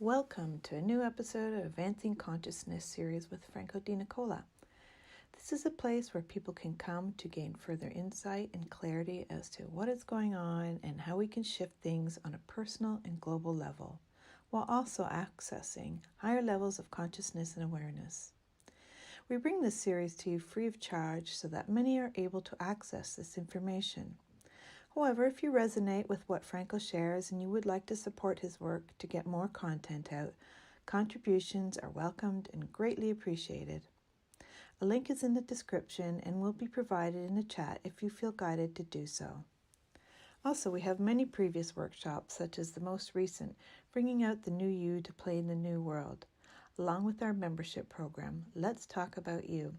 Welcome to a new episode of Advancing Consciousness series with Franco Di Nicola. This is a place where people can come to gain further insight and clarity as to what is going on and how we can shift things on a personal and global level, while also accessing higher levels of consciousness and awareness. We bring this series to you free of charge so that many are able to access this information. However, if you resonate with what Franco shares and you would like to support his work to get more content out, contributions are welcomed and greatly appreciated. A link is in the description and will be provided in the chat if you feel guided to do so. Also, we have many previous workshops, such as the most recent, Bringing Out the New You to Play in the New World, along with our membership program, Let's Talk About You,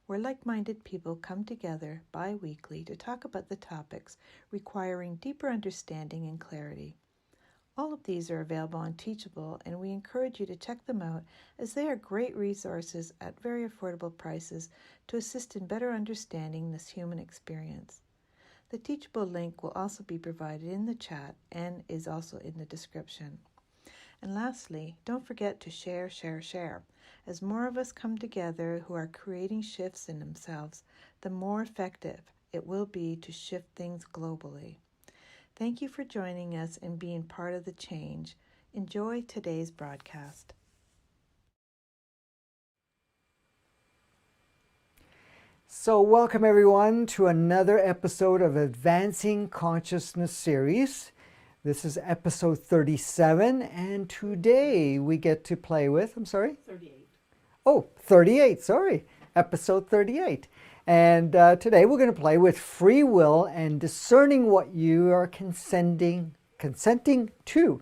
where like-minded people come together bi-weekly to talk about the topics requiring deeper understanding and clarity. All of these are available on Teachable, and we encourage you to check them out as they are great resources at very affordable prices to assist in better understanding this human experience. The Teachable link will also be provided in the chat and is also in the description. And lastly, don't forget to share. As more of us come together who are creating shifts in themselves, the more effective it will be to shift things globally. Thank you for joining us and being part of the change. Enjoy today's broadcast. So welcome everyone to another episode of Advancing Consciousness series. This is episode 37, and today we get to play with, 38. Oh, 38, sorry. Episode 38. And today we're going to play with free will and discerning what you are consenting to.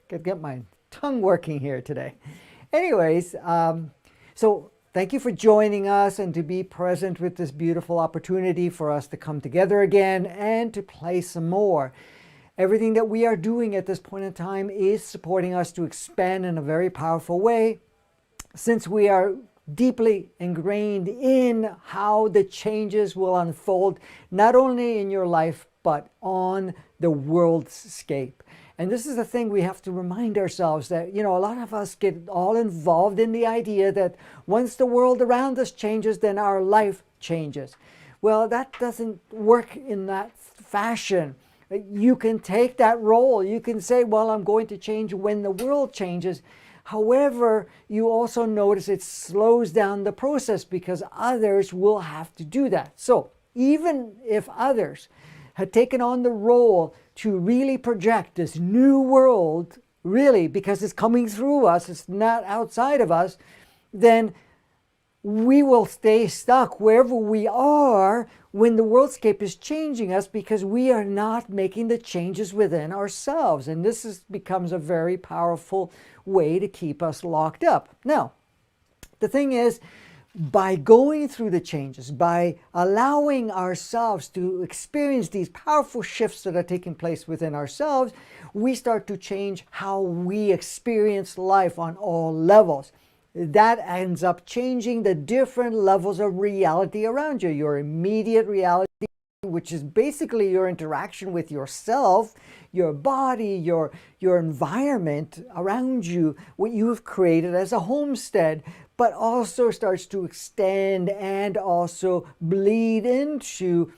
Get my tongue working here today. Anyways, so thank you for joining us and to be present with this beautiful opportunity for us to come together again and to play some more. Everything that we are doing at this point in time is supporting us to expand in a very powerful way, since we are deeply ingrained in how the changes will unfold, not only in your life, but on the worldscape. And this is the thing we have to remind ourselves that, a lot of us get all involved in the idea that once the world around us changes, then our life changes. Well, that doesn't work in that fashion. You can take that role. You can say, well, I'm going to change when the world changes. However, you also notice it slows down the process because others will have to do that. So even if others had taken on the role to really project this new world, really, because it's coming through us, it's not outside of us, then we will stay stuck wherever we are when the worldscape is changing us, because we are not making the changes within ourselves. And this becomes a very powerful way to keep us locked up. Now, the thing is, by going through the changes, by allowing ourselves to experience these powerful shifts that are taking place within ourselves, we start to change how we experience life on all levels. That ends up changing the different levels of reality around you. Your immediate reality, which is basically your interaction with yourself, your body, your environment around you, what you have created as a homestead, but also starts to extend and also bleed into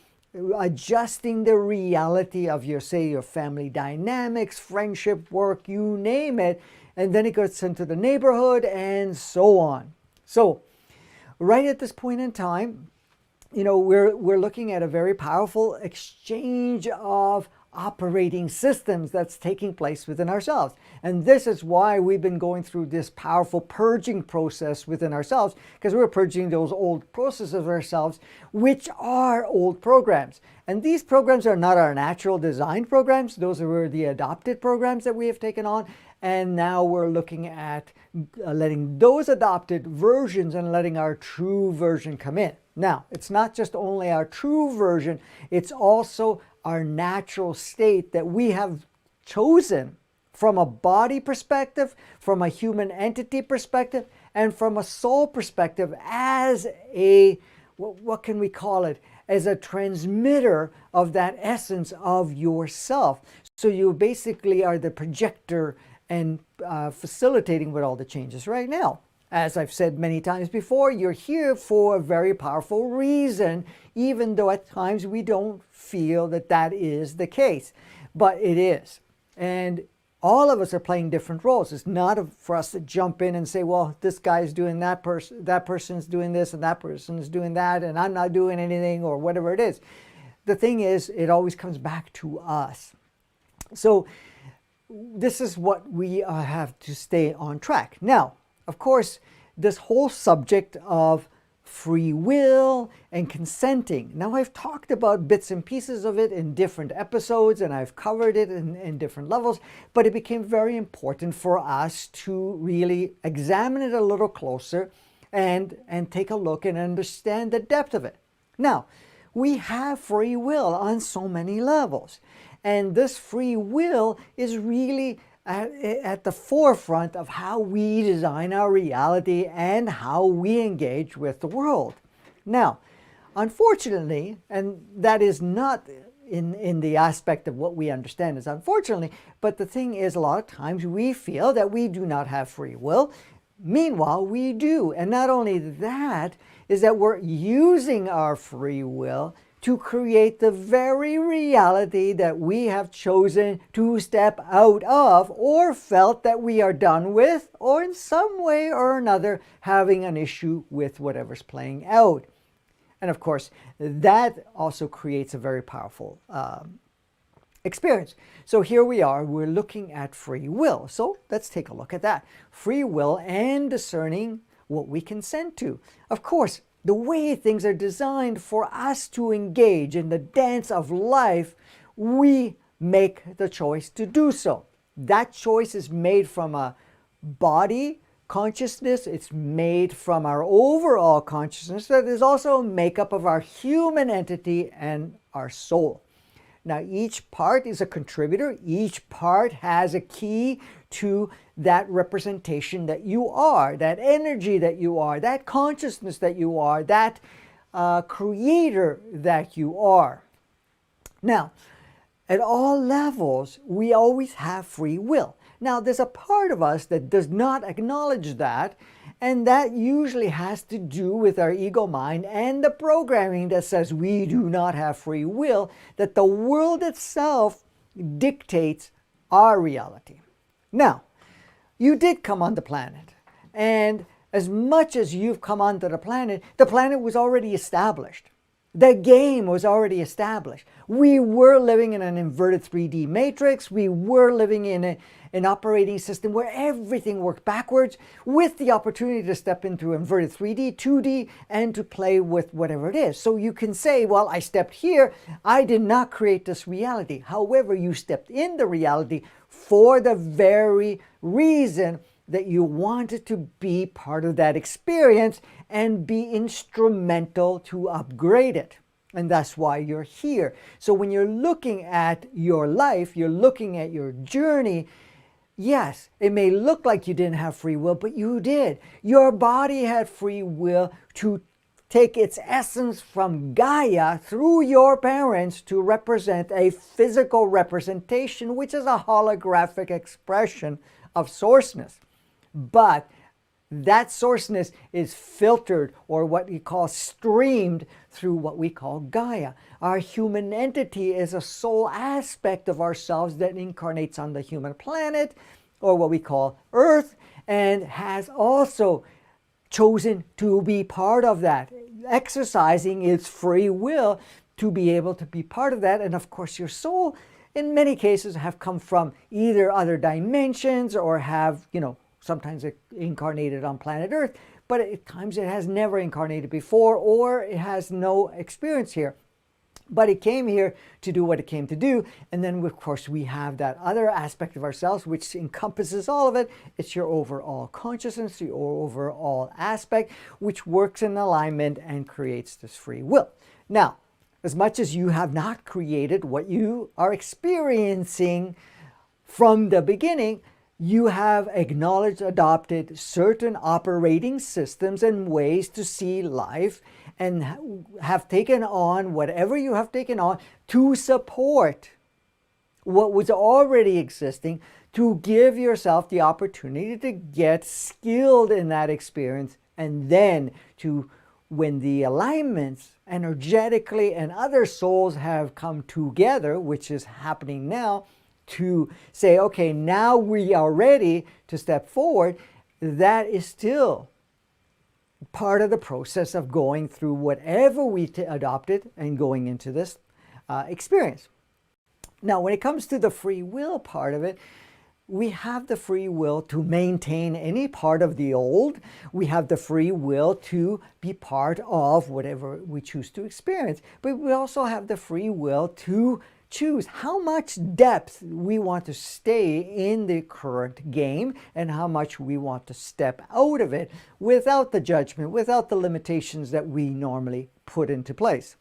adjusting the reality of your family dynamics, friendship, work, you name it. And then it gets into the neighborhood and so on. So right at this point in time, we're looking at a very powerful exchange of operating systems that's taking place within ourselves. And this is why we've been going through this powerful purging process within ourselves, because we're purging those old processes of ourselves, which are old programs. And these programs are not our natural design programs. Those are the adopted programs that we have taken on. And now we're looking at letting those adopted versions and letting our true version come in. Now, it's not just only our true version, it's also our natural state that we have chosen from a body perspective, from a human entity perspective, and from a soul perspective as a, what can we call it? As a transmitter of that essence of yourself. So you basically are the projector and facilitating with all the changes right now. As I've said many times before, you're here for a very powerful reason, even though at times we don't feel that that is the case. But it is. And all of us are playing different roles. It's not for us to jump in and say, well, this guy's doing that person's doing this, and that person's doing that, and I'm not doing anything, or whatever it is. The thing is, it always comes back to us. So this is what we have to stay on track. Now, of course, this whole subject of free will and consenting. Now, I've talked about bits and pieces of it in different episodes, and I've covered it in different levels, but it became very important for us to really examine it a little closer and take a look and understand the depth of it. Now, we have free will on so many levels, and this free will is really at the forefront of how we design our reality and how we engage with the world. Now, unfortunately, and that is not in the aspect of what we understand as unfortunately, but the thing is, a lot of times we feel that we do not have free will. Meanwhile, we do. And not only that, is that we're using our free will to create the very reality that we have chosen to step out of, or felt that we are done with, or in some way or another having an issue with whatever's playing out. And of course, that also creates a very powerful experience. So here we are, we're looking at free will. So let's take a look at that. Free will and discerning what we consent to. Of course, the way things are designed for us to engage in the dance of life, we make the choice to do so. That choice is made from a body consciousness. It's made from our overall consciousness. That is also a makeup of our human entity and our soul. Now, each part is a contributor. Each part has a key to that representation that you are, that energy that you are, that consciousness that you are, that creator that you are. Now, at all levels, we always have free will. Now, there's a part of us that does not acknowledge that, and that usually has to do with our ego mind and the programming that says we do not have free will, that the world itself dictates our reality. Now, you did come on the planet, and as much as you've come onto the planet was already established. The game was already established. We were living in an inverted 3D matrix. We were living in an operating system where everything worked backwards, with the opportunity to step into inverted 3D, 2D, and to play with whatever it is. So you can say, well, I stepped here. I did not create this reality. However, you stepped in the reality for the very reason that you wanted to be part of that experience and be instrumental to upgrade it. And that's why you're here. So when you're looking at your life, you're looking at your journey, yes, it may look like you didn't have free will, but you did. Your body had free will to take its essence from Gaia through your parents to represent a physical representation, which is a holographic expression of sourceness. But that sourceness is filtered, or what we call streamed, through what we call Gaia. Our human entity is a soul aspect of ourselves that incarnates on the human planet, or what we call Earth, and has also chosen to be part of that, exercising its free will to be able to be part of that. And of course, your soul, in many cases, have come from either other dimensions or have, sometimes it incarnated on planet Earth, but at times it has never incarnated before, or it has no experience here. But it came here to do what it came to do. And then, of course, we have that other aspect of ourselves, which encompasses all of it. It's your overall consciousness, your overall aspect, which works in alignment and creates this free will. Now, as much as you have not created what you are experiencing from the beginning, you have acknowledged, adopted certain operating systems and ways to see life, and have taken on whatever you have taken on to support what was already existing, to give yourself the opportunity to get skilled in that experience, and then to, when the alignments energetically and other souls have come together, which is happening now, to say, okay, now we are ready to step forward, that is still part of the process of going through whatever we adopted and going into this experience. Now, when it comes to the free will part of it, we have the free will to maintain any part of the old. We have the free will to be part of whatever we choose to experience. But we also have the free will to choose how much depth we want to stay in the current game and how much we want to step out of it without the judgment, without the limitations that we normally put into place.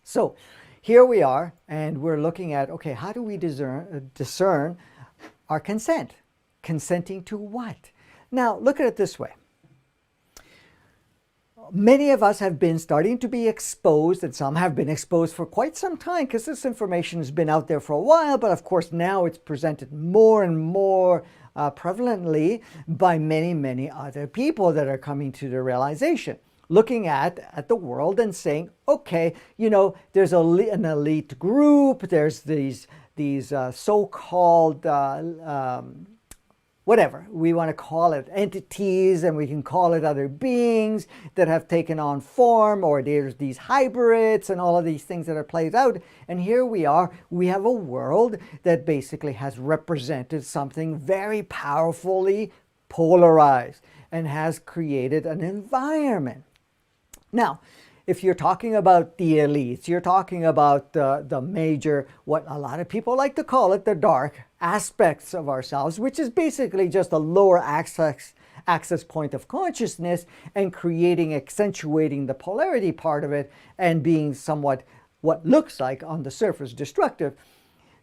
So here we are, and we're looking at, okay, how do we discern our consent? Consenting to what? Now, look at it this way. Many of us have been starting to be exposed, and some have been exposed for quite some time because this information has been out there for a while, but of course now it's presented more and more prevalently by many, many other people that are coming to the realization, looking at the world and saying, okay, you know, there's an elite group, there's these so-called whatever we want to call it, entities, and we can call it other beings that have taken on form, or there's these hybrids and all of these things that are played out. And here we are, we have a world that basically has represented something very powerfully polarized and has created an environment. Now, if you're talking about the elites, you're talking about the major, what a lot of people like to call it, the dark aspects of ourselves, which is basically just a lower access point of consciousness, and accentuating the polarity part of it and being somewhat what looks like on the surface destructive.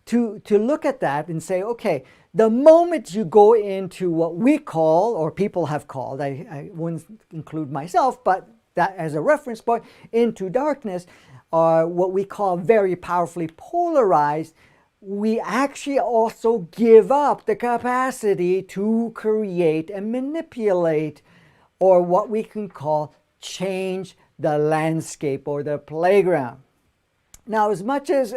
To look at that and say, okay, the moment you go into what we call, or people have called, I wouldn't include myself, but that as a reference point, into darkness, or what we call very powerfully polarized, we actually also give up the capacity to create and manipulate, or what we can call change the landscape or the playground. Now, as much as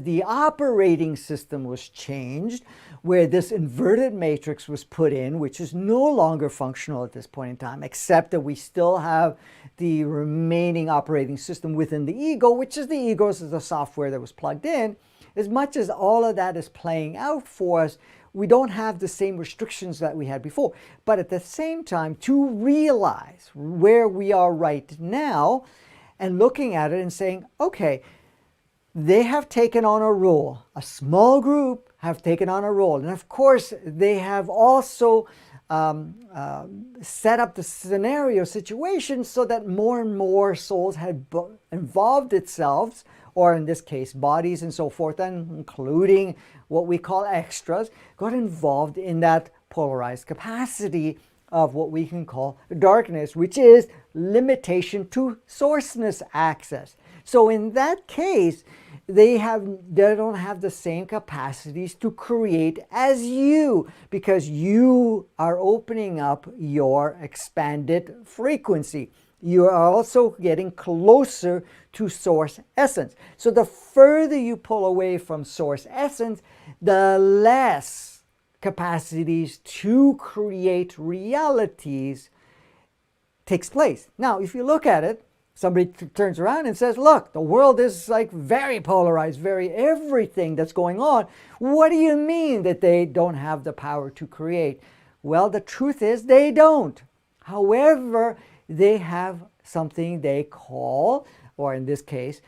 the operating system was changed, where this inverted matrix was put in, which is no longer functional at this point in time, except that we still have the remaining operating system within the ego, which is the ego is the software that was plugged in. As much as all of that is playing out for us, we don't have the same restrictions that we had before. But at the same time, to realize where we are right now and looking at it and saying, okay, they have taken on a role. A small group have taken on a role. And of course, they have also set up the situation so that more and more souls had involved themselves, or in this case, bodies and so forth, and including what we call extras, got involved in that polarized capacity of what we can call darkness, which is limitation to sourceness access. So in that case, they don't have the same capacities to create as you, because you are opening up your expanded frequency. You are also getting closer to source essence. So the further you pull away from source essence, the less capacities to create realities takes place. Now, if you look at it, somebody turns around and says, look, the world is like very polarized, very everything that's going on. What do you mean that they don't have the power to create? Well, the truth is they don't. However, they have something they call, or in this case,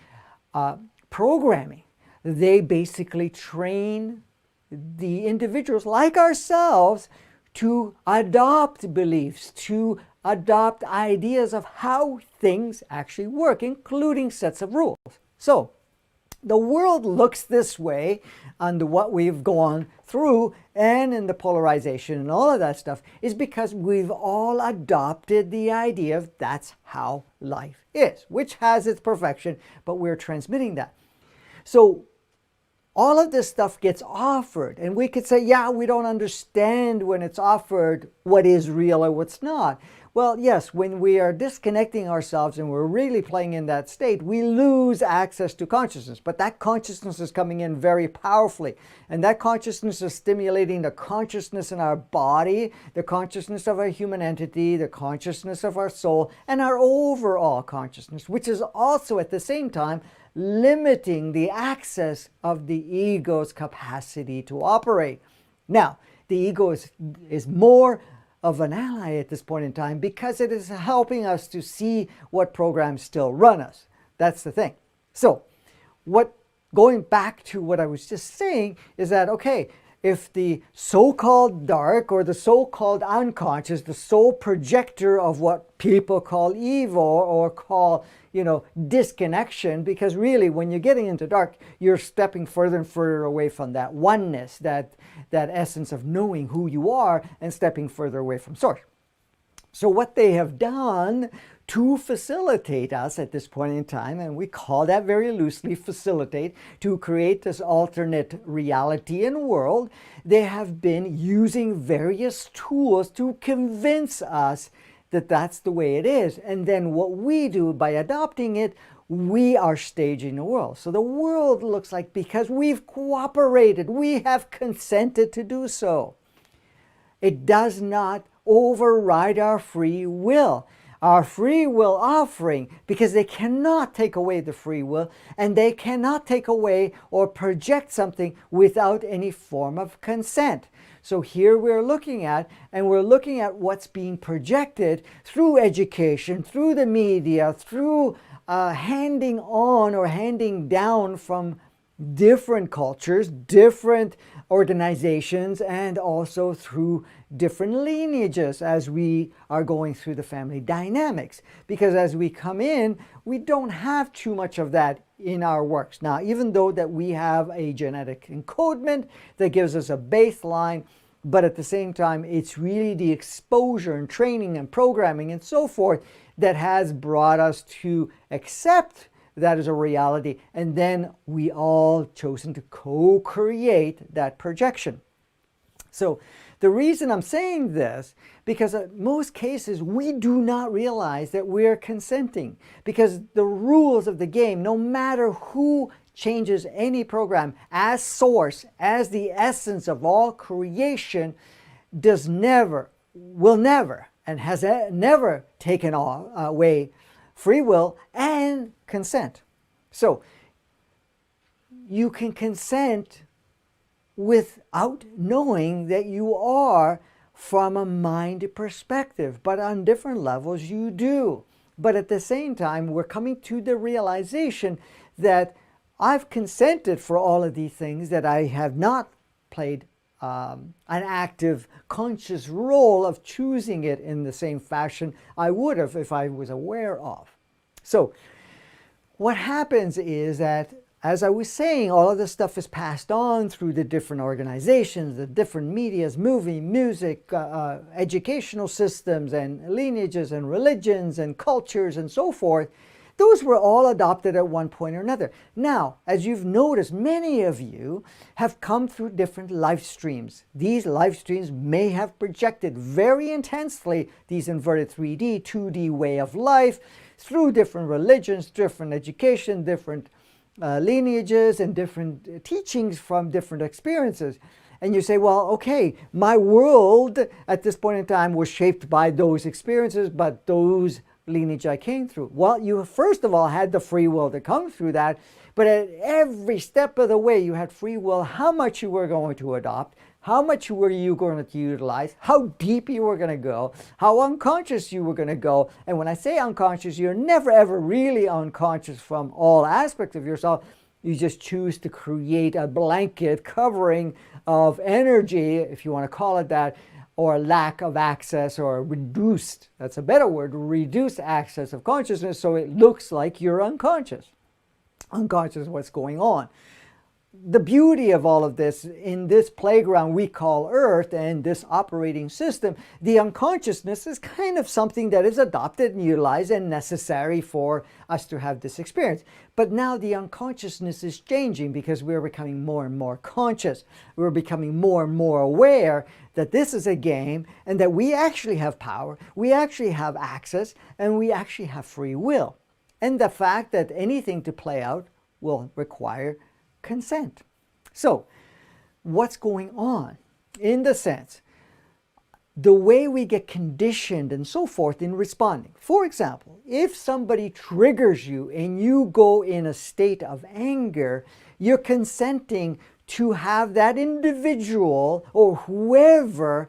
programming. They basically train the individuals like ourselves to adopt beliefs, to adopt ideas of how things actually work, including sets of rules. So the world looks this way under what we've gone through, and in the polarization and all of that stuff, is because we've all adopted the idea of that's how life is, which has its perfection, but we're transmitting that. So all of this stuff gets offered. And we could say, yeah, we don't understand when it's offered what is real or what's not. Well, yes, when we are disconnecting ourselves and we're really playing in that state, we lose access to consciousness. But that consciousness is coming in very powerfully. And that consciousness is stimulating the consciousness in our body, the consciousness of our human entity, the consciousness of our soul, and our overall consciousness, which is also at the same time limiting the access of the ego's capacity to operate. Now, the ego is more of an ally at this point in time because it is helping us to see what programs still run us. That's the thing. So, going back to what I was just saying is that, okay, if the so-called dark or the so-called unconscious, the sole projector of what people call evil or call, disconnection, because really when you're getting into dark, you're stepping further and further away from that oneness, that essence of knowing who you are and stepping further away from source. So what they have done to facilitate us at this point in time, and we call that very loosely facilitate, to create this alternate reality and world, they have been using various tools to convince us that that's the way it is. And then what we do by adopting it, we are staging the world. So the world looks like, because we've cooperated, we have consented to do so. It does not override our free will. Our free will offering, because they cannot take away the free will, and they cannot take away or project something without any form of consent. So here we're looking at what's being projected through education, through the media, through handing on or handing down from different cultures, different organizations, and also through different lineages as we are going through the family dynamics. Because as we come in, we don't have too much of that in our works. Now, even though that we have a genetic encodement that gives us a baseline, but at the same time, it's really the exposure and training and programming and so forth that has brought us to accept that as a reality, and then we all chosen to co-create that projection. So the reason I'm saying this, because in most cases we do not realize that we're consenting, because the rules of the game, no matter who changes any program as source, as the essence of all creation, will never, and has never taken away free will and consent. So you can consent without knowing that you are from a mind perspective, but on different levels you do. But at the same time, we're coming to the realization that I've consented for all of these things, that I have not played an active conscious role of choosing it in the same fashion I would have if I was aware of. So what happens is that, as I was saying, all of this stuff is passed on through the different organizations, the different medias, movie, music, educational systems, and lineages, and religions, and cultures, and so forth. Those were all adopted at one point or another. Now, as you've noticed, many of you have come through different life streams. These life streams may have projected very intensely these inverted 3D, 2D way of life through different religions, different education, different lineages, and different teachings from different experiences. And you say, well, okay, my world at this point in time was shaped by those experiences, but those lineage I came through. Well, you first of all had the free will to come through that, but at every step of the way you had free will how much you were going to adopt, how much were you going to utilize, how deep you were going to go, how unconscious you were going to go. And when I say unconscious, you're never ever really unconscious from all aspects of yourself. You just choose to create a blanket covering of energy, if you want to call it that, or lack of access, or reduced, that's a better word, reduced access of consciousness, so it looks like you're unconscious. Unconscious of what's going on. the beauty of all of this, in this playground we call Earth and this operating system, the unconsciousness is kind of something that is adopted and utilized and necessary for us to have this experience. But now the unconsciousness is changing because we're becoming more and more conscious. We're becoming more and more aware that this is a game and that we actually have power, we actually have access, and we actually have free will. And the fact that anything to play out will require consent. So, what's going on? In the sense, the way we get conditioned and so forth in responding. For example, if somebody triggers you and you go in a state of anger, you're consenting to have that individual or whoever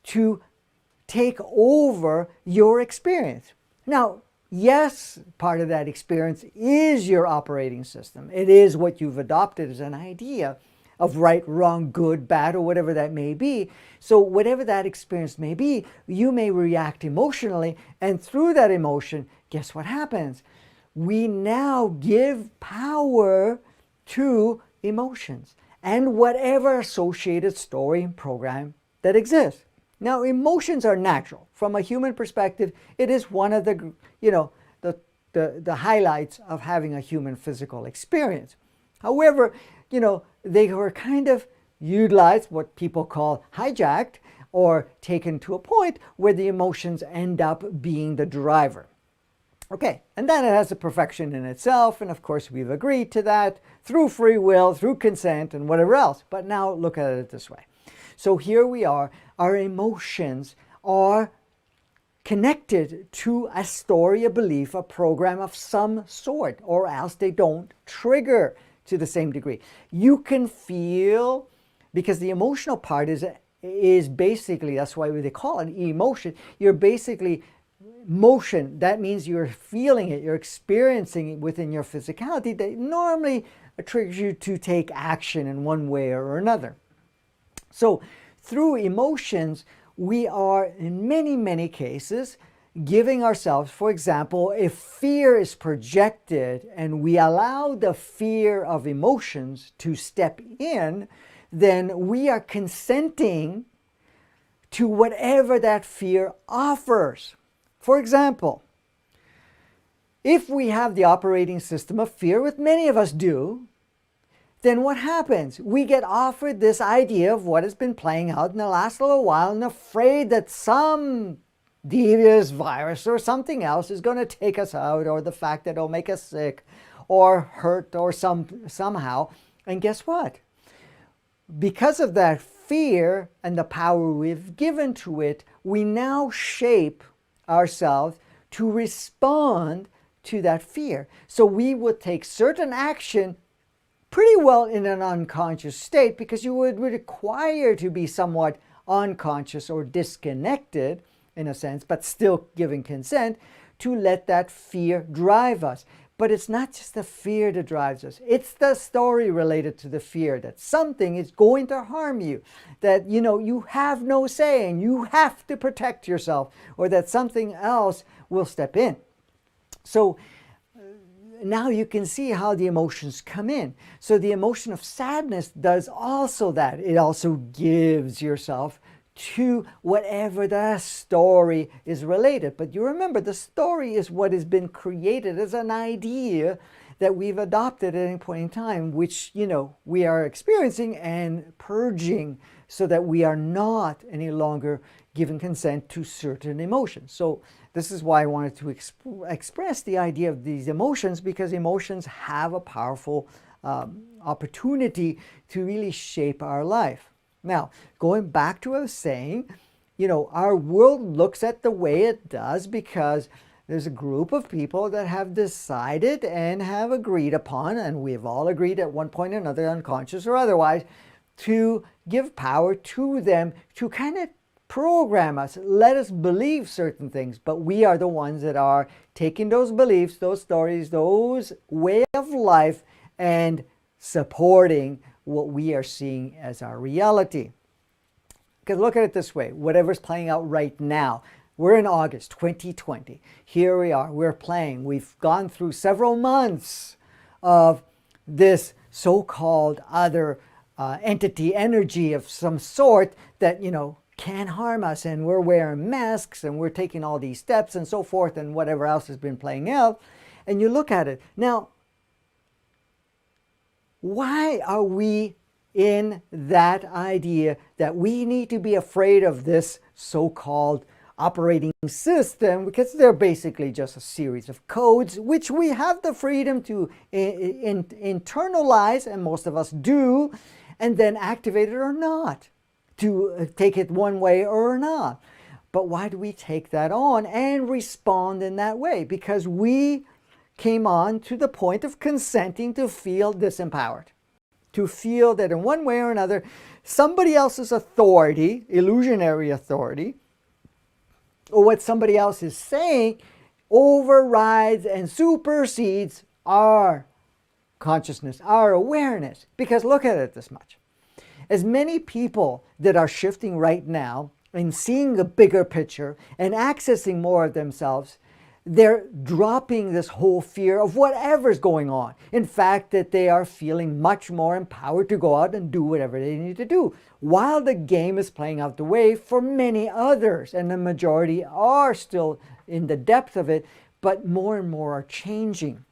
to take over your experience. Now, yes, part of that experience is your operating system. It is what you've adopted as an idea of right, wrong, good, bad, or whatever that may be. So whatever that experience may be, you may react emotionally, and through that emotion, guess what happens? We now give power to emotions and whatever associated story and program that exists. Now, emotions are natural. From a human perspective, it is one of the, the highlights of having a human physical experience. However, they were kind of utilized, what people call hijacked, or taken to a point where the emotions end up being the driver. Okay, and then it has a perfection in itself, and of course we've agreed to that through free will, through consent, and whatever else. But now look at it this way. So here we are, our emotions are connected to a story, a belief, a program of some sort, or else they don't trigger to the same degree. You can feel, because the emotional part is basically, that's why they call it emotion, you're basically motion. That means you're feeling it, you're experiencing it within your physicality that normally triggers you to take action in one way or another. So through emotions, we are in many, many cases giving ourselves, for example, if fear is projected and we allow the fear of emotions to step in, then we are consenting to whatever that fear offers. For example, if we have the operating system of fear, which many of us do, then what happens? We get offered this idea of what has been playing out in the last little while and afraid that some devious virus or something else is going to take us out, or the fact that it'll make us sick or hurt or somehow. And guess what? Because of that fear and the power we've given to it, we now shape ourselves to respond to that fear. So we would take certain action pretty well in an unconscious state, because you would require to be somewhat unconscious or disconnected in a sense, but still giving consent to let that fear drive us. But it's not just the fear that drives us. It's the story related to the fear that something is going to harm you, that you have no say and you have to protect yourself, or that something else will step in. So now you can see how the emotions come in. So the emotion of sadness does also that. It also gives yourself to whatever the story is related. But you remember, the story is what has been created as an idea that we've adopted at any point in time, which, we are experiencing and purging so that we are not any longer giving consent to certain emotions. So this is why I wanted to express the idea of these emotions, because emotions have a powerful opportunity to really shape our life. Now, going back to what I was saying, our world looks at the way it does because there's a group of people that have decided and have agreed upon, and we've all agreed at one point or another, unconscious or otherwise, to give power to them to kind of program us, let us believe certain things. But we are the ones that are taking those beliefs, those stories, those way of life, and supporting what we are seeing as our reality. Because look at it this way, whatever's playing out right now, we're in August 2020. Here we are, we're playing. We've gone through several months of this so-called other entity, energy of some sort that, can harm us, and we're wearing masks and we're taking all these steps and so forth and whatever else has been playing out. And you look at it. Now, why are we in that idea that we need to be afraid of this so-called operating system? Because they're basically just a series of codes which we have the freedom to internalize, and most of us do, and then activate it or not, to take it one way or not. But why do we take that on and respond in that way? Because we came on to the point of consenting to feel disempowered, to feel that in one way or another, somebody else's authority, illusionary authority, or what somebody else is saying overrides and supersedes our consciousness, our awareness. Because look at it this much. As many people that are shifting right now and seeing a bigger picture and accessing more of themselves, they're dropping this whole fear of whatever's going on. In fact, that they are feeling much more empowered to go out and do whatever they need to do, while the game is playing out the way for many others, and the majority are still in the depth of it, but more and more are changing.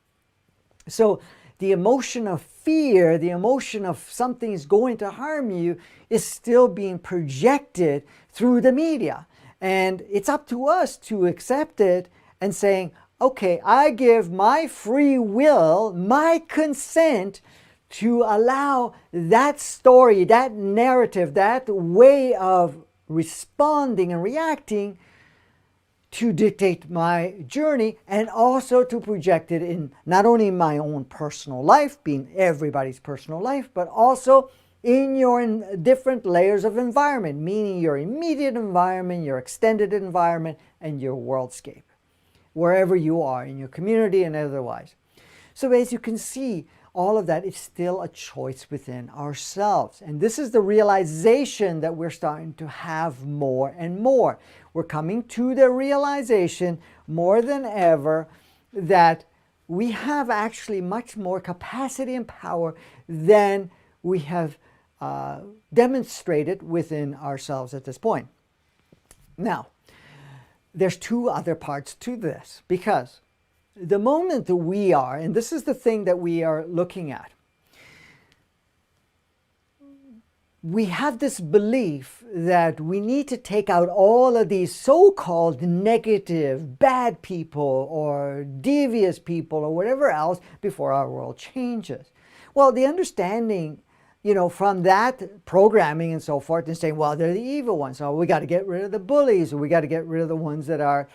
So the emotion of fear, the emotion of something is going to harm you, is still being projected through the media. And it's up to us to accept it and saying, okay, I give my free will, my consent to allow that story, that narrative, that way of responding and reacting to dictate my journey, and also to project it in not only my own personal life, being everybody's personal life, but also in your different layers of environment, meaning your immediate environment, your extended environment, and your worldscape, wherever you are, in your community and otherwise. So as you can see, all of that is still a choice within ourselves. And this is the realization that we're starting to have more and more. We're coming to the realization more than ever that we have actually much more capacity and power than we have demonstrated within ourselves at this point. Now, there's two other parts to this, because the moment that we are, and this is the thing that we are looking at, we have this belief that we need to take out all of these so-called negative, bad people or devious people or whatever else before our world changes. Well, the understanding, from that programming and so forth, and saying, well, they're the evil ones, so we got to get rid of the bullies, or we got to get rid of the ones that are,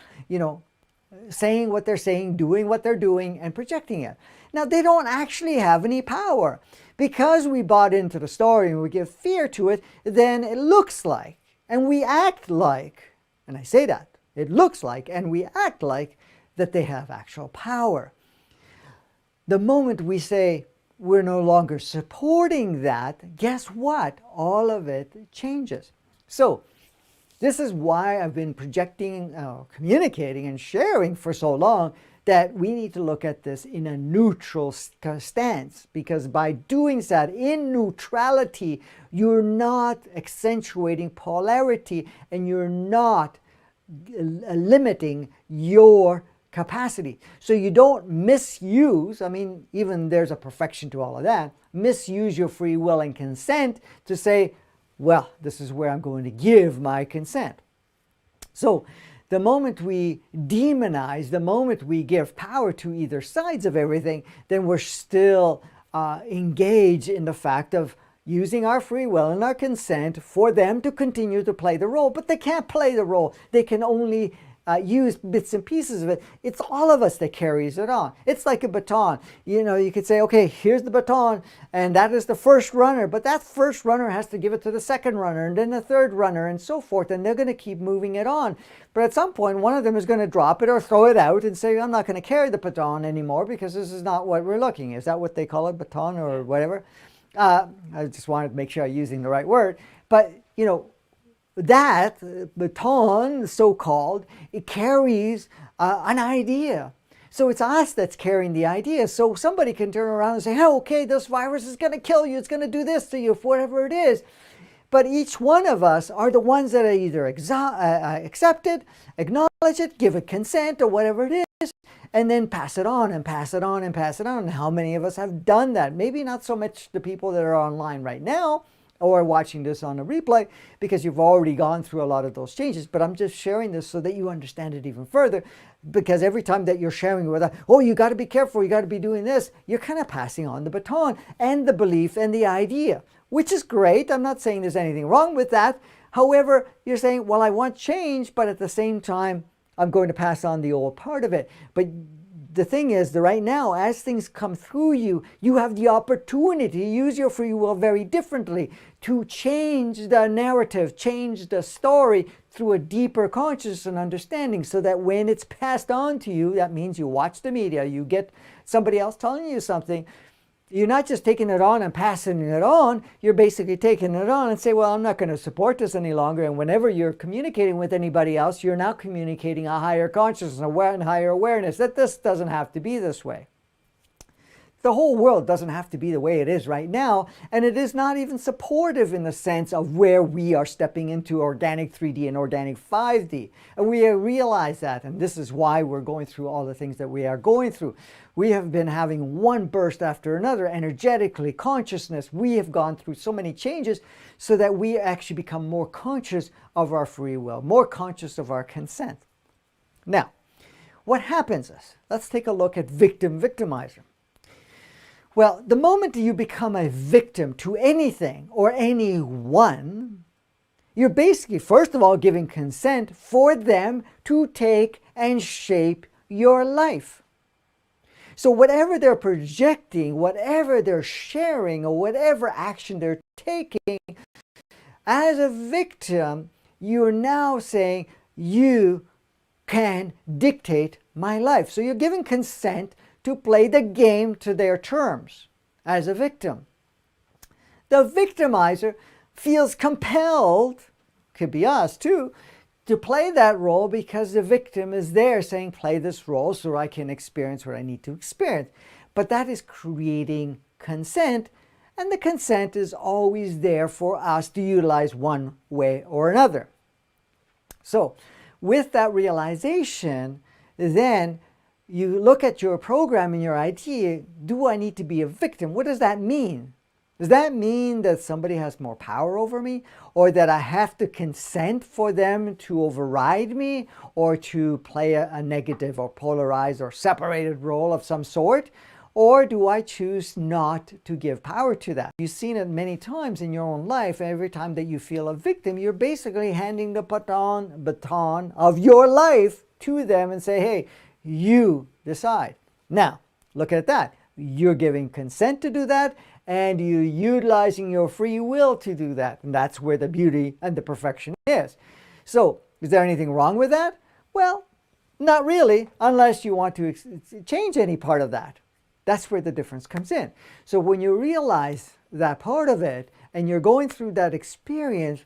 saying what they're saying, doing what they're doing, and projecting it. Now, they don't actually have any power. Because we bought into the story and we give fear to it, then it looks like, and we act like, and I say that, it looks like, and we act like that they have actual power. The moment we say we're no longer supporting that, guess what? All of it changes. So, this is why I've been projecting, communicating and sharing for so long that we need to look at this in a neutral stance, because by doing that in neutrality, you're not accentuating polarity and you're not limiting your capacity. So you don't misuse, even there's a perfection to all of that, misuse your free will and consent to say, well, this is where I'm going to give my consent. So the moment we demonize, the moment we give power to either sides of everything, then we're still engaged in the fact of using our free will and our consent for them to continue to play the role. But they can't play the role. They can only use bits and pieces of it. It's all of us that carries it on. It's like a baton. You could say, okay, here's the baton, and that is the first runner, but that first runner has to give it to the second runner, and then the third runner, and so forth, and they're going to keep moving it on. But at some point, one of them is going to drop it or throw it out and say, I'm not going to carry the baton anymore because this is not what we're looking. Is that what they call it, baton or whatever? I just wanted to make sure I'm using the right word. But, that baton, so-called, it carries an idea. So it's us that's carrying the idea. So somebody can turn around and say, oh, okay, this virus is going to kill you. It's going to do this to you, whatever it is. But each one of us are the ones that are either accept it, acknowledge it, give it consent or whatever it is, and then pass it on and pass it on and pass it on. And how many of us have done that? Maybe not so much the people that are online right now or watching this on a replay, because you've already gone through a lot of those changes. But I'm just sharing this so that you understand it even further, because every time that you're sharing with us, oh, you got to be careful, you got to be doing this, you're kind of passing on the baton and the belief and the idea, which is great. I'm not saying there's anything wrong with that. However, you're saying, well, I want change, but at the same time, I'm going to pass on the old part of it. But the thing is that right now, as things come through you, you have the opportunity to use your free will very differently, to change the narrative, change the story through a deeper consciousness and understanding, so that when it's passed on to you, that means you watch the media, you get somebody else telling you something, you're not just taking it on and passing it on, you're basically taking it on and say, well, I'm not going to support this any longer. And whenever you're communicating with anybody else, you're now communicating a higher consciousness and higher awareness that this doesn't have to be this way. The whole world doesn't have to be the way it is right now, and it is not even supportive in the sense of where we are stepping into organic 3D and organic 5D. And we realize that, and this is why we're going through all the things that we are going through. We have been having one burst after another, energetically, consciousness. We have gone through so many changes so that we actually become more conscious of our free will, more conscious of our consent. Now, what happens is, let's take a look at victim-victimizer. Well, the moment you become a victim to anything or anyone, you're basically, first of all, giving consent for them to take and shape your life. So whatever they're projecting, whatever they're sharing, or whatever action they're taking, as a victim, you're now saying, you can dictate my life. So you're giving consent to play the game to their terms as a victim. The victimizer feels compelled, could be us too, to play that role because the victim is there saying, play this role so I can experience what I need to experience. But that is creating consent, and the consent is always there for us to utilize one way or another. So with that realization, then you look at your program and your idea, do I need to be a victim? What does that mean? Does that mean that somebody has more power over me? Or that I have to consent for them to override me? Or to play a negative or polarized or separated role of some sort? Or do I choose not to give power to that? You've seen it many times in your own life. Every time that you feel a victim, you're basically handing the baton of your life to them and say, hey, you decide. Now, look at that. You're giving consent to do that, and you're utilizing your free will to do that. And that's where the beauty and the perfection is. So, is there anything wrong with that? Well, not really, unless you want to change any part of that. That's where the difference comes in. So when you realize that part of it, and you're going through that experience,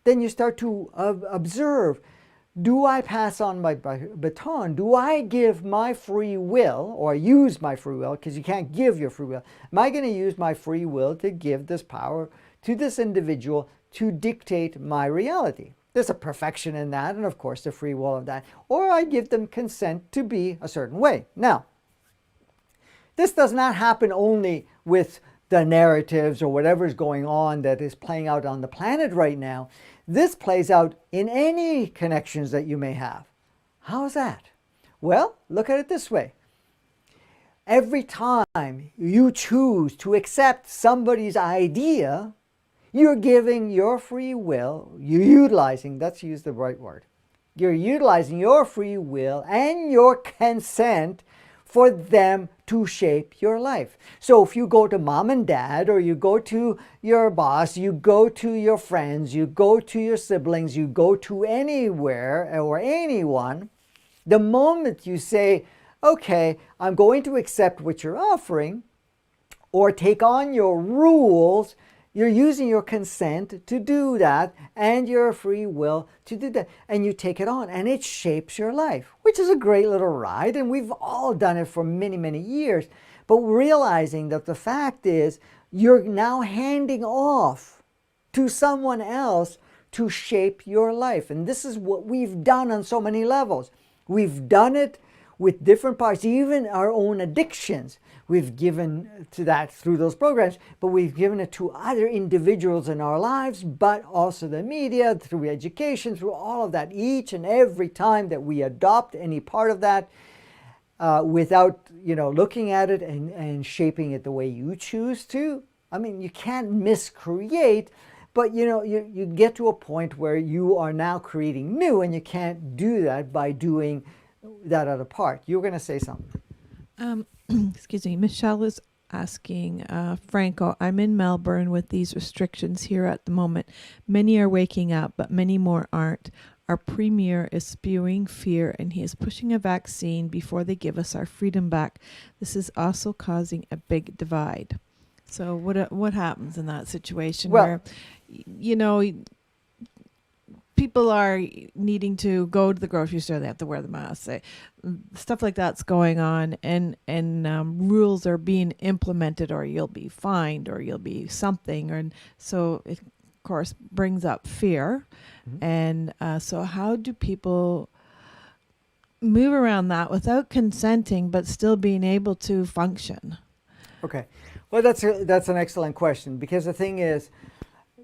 then you start to observe, do I pass on my baton? Do I give my free will, or use my free will, because you can't give your free will. Am I going to use my free will to give this power to this individual to dictate my reality? There's a perfection in that, and of course the free will of that. Or I give them consent to be a certain way. Now, this does not happen only with the narratives or whatever's going on that is playing out on the planet right now. This plays out in any connections that you may have. How is that? Well, look at it this way. Every time you choose to accept somebody's idea, you're giving your free will, you're utilizing, let's use the right word, you're utilizing your free will and your consent for them to shape your life. So if you go to mom and dad, or you go to your boss, you go to your friends, you go to your siblings, you go to anywhere or anyone, the moment you say, okay, I'm going to accept what you're offering, or take on your rules, you're using your consent to do that and your free will to do that. And you take it on and it shapes your life, which which is a great little ride, and we've all done it for many, many years. But realizing that the fact is, you're now handing off to someone else to shape your life. And this is what we've done on so many levels. We've done it with different parts, even our own addictions. We've given to that through those programs, but we've given it to other individuals in our lives, but also the media, through education, through all of that. Each and every time that we adopt any part of that, without looking at it and shaping it the way you choose to. I mean, you can't miscreate, but you get to a point where you are now creating new, and you can't do that by doing that other part. You were going to say something. Excuse me. Michelle is asking, Franco, I'm in Melbourne with these restrictions here at the moment. Many are waking up, but many more aren't. Our premier is spewing fear, and he is pushing a vaccine before they give us our freedom back. This is also causing a big divide. So what happens in that situation where, people are needing to go to the grocery store, they have to wear the mask, stuff like that's going on, and rules are being implemented, or you'll be fined, or you'll be something, and so it, of course, brings up fear. Mm-hmm. And so how do people move around that without consenting but still being able to function? Okay, well, that's an excellent question, because the thing is,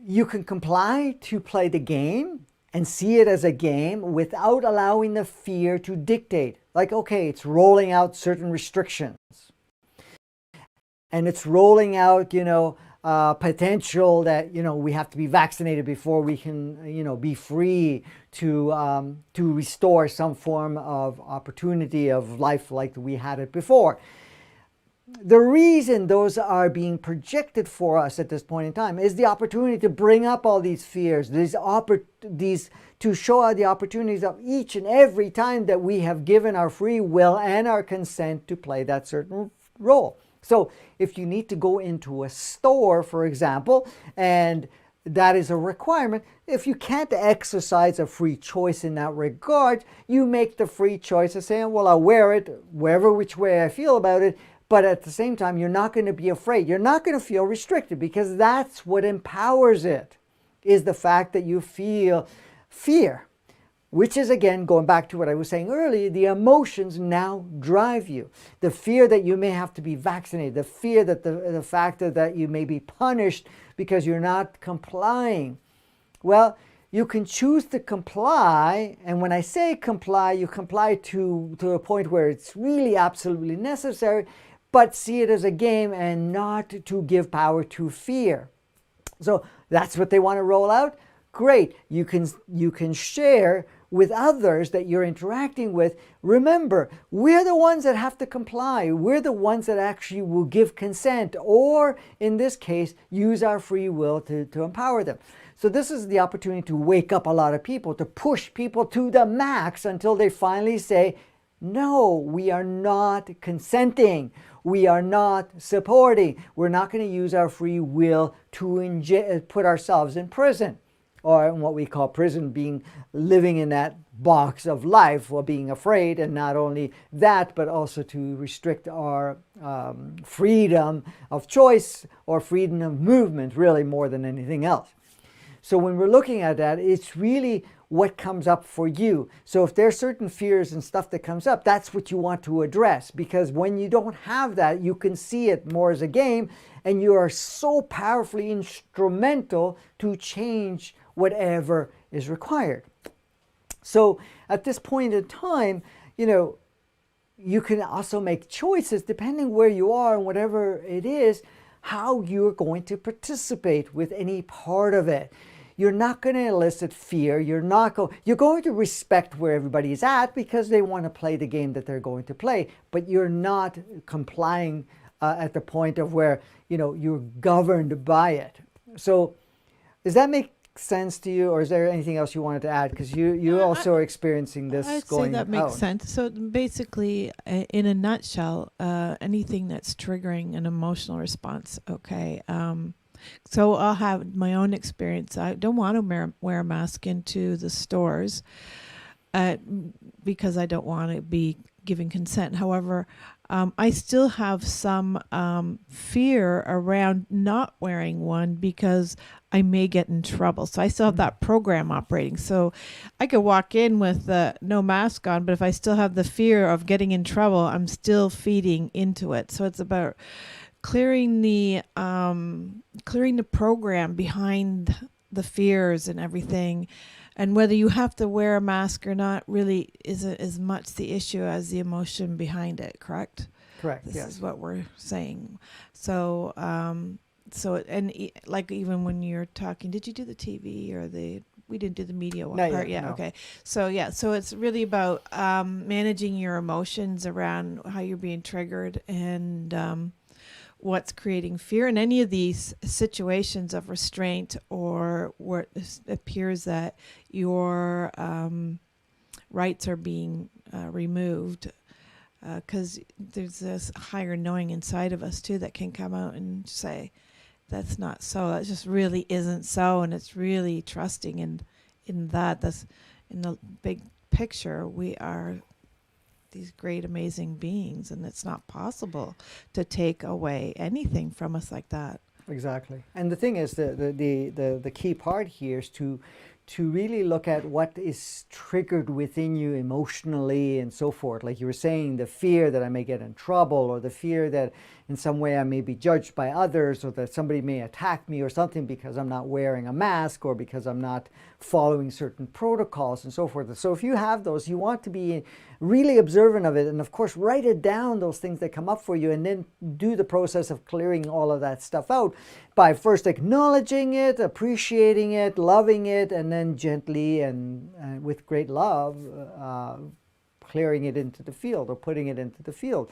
you can comply to play the game and see it as a game without allowing the fear to dictate. Like, okay, it's rolling out certain restrictions, and it's rolling out, potential that, we have to be vaccinated before we can, be free to restore some form of opportunity of life like we had it before. The reason those are being projected for us at this point in time is the opportunity to bring up all these fears, to show out the opportunities of each and every time that we have given our free will and our consent to play that certain role. So if you need to go into a store, for example, and that is a requirement, if you can't exercise a free choice in that regard, you make the free choice of saying, well, I'll wear it wherever which way I feel about it. But at the same time, you're not going to be afraid. You're not going to feel restricted, because that's what empowers it, is the fact that you feel fear, which is, again, going back to what I was saying earlier, the emotions now drive you. The fear that you may have to be vaccinated, the fear that the fact that you may be punished because you're not complying. Well, you can choose to comply, and when I say comply, you comply to a point where it's really absolutely necessary, but see it as a game and not to give power to fear. So that's what they want to roll out. Great. You can share with others that you're interacting with. Remember, we're the ones that have to comply. We're the ones that actually will give consent, or in this case, use our free will to empower them. So this is the opportunity to wake up a lot of people, to push people to the max until they finally say, no, we are not consenting. We are not supporting. We're not going to use our free will to put ourselves in prison, or in what we call prison, being living in that box of life, or being afraid, and not only that, but also to restrict our freedom of choice or freedom of movement, really more than anything else. So when we're looking at that, it's really what comes up for you. So if there's certain fears and stuff that comes up, that's what you want to address, because when you don't have that, you can see it more as a game, and you are so powerfully instrumental to change whatever is required. So at this point in time, you can also make choices depending where you are and whatever it is, how you're going to participate with any part of it. You're not going to elicit fear. You're going to respect where everybody is at, because they want to play the game that they're going to play, but you're not complying at the point of where, you're governed by it. So does that make sense to you, or is there anything else you wanted to add? Because you also are experiencing this. I'd going say that makes out. sense. So basically, in a nutshell, anything that's triggering an emotional response, okay. So I'll have my own experience. I don't want to wear a mask into the stores. uh, because I don't want to be giving consent. However, I still have some fear around not wearing one because I may get in trouble. So I still have that program operating. So I could walk in with no mask on, but if I still have the fear of getting in trouble, I'm still feeding into it. So it's about clearing the program behind the fears and everything, and whether you have to wear a mask or not really isn't as much the issue as the emotion behind it. Correct. Correct. This Yes. is what we're saying. So like even when you're talking, did you do the TV or we didn't do the media one Not part yet, yet. no. Okay. So it's really about managing your emotions around how you're being triggered and what's creating fear in any of these situations of restraint or where it appears that your rights are being removed, because there's this higher knowing inside of us too that can come out and say that's not so, that just really isn't so, and it's really trusting in that's in the big picture we are these great amazing beings, and it's not possible to take away anything from us like that. Exactly. And the thing is, the key part here is to really look at what is triggered within you emotionally and so forth. Like you were saying, the fear that I may get in trouble, or the fear that in some way I may be judged by others, or that somebody may attack me or something because I'm not wearing a mask or because I'm not following certain protocols and so forth. So if you have those, you want to be really observant of it, and of course write it down, those things that come up for you, and then do the process of clearing all of that stuff out by first acknowledging it, appreciating it, loving it, and then gently and with great love clearing it into the field or putting it into the field.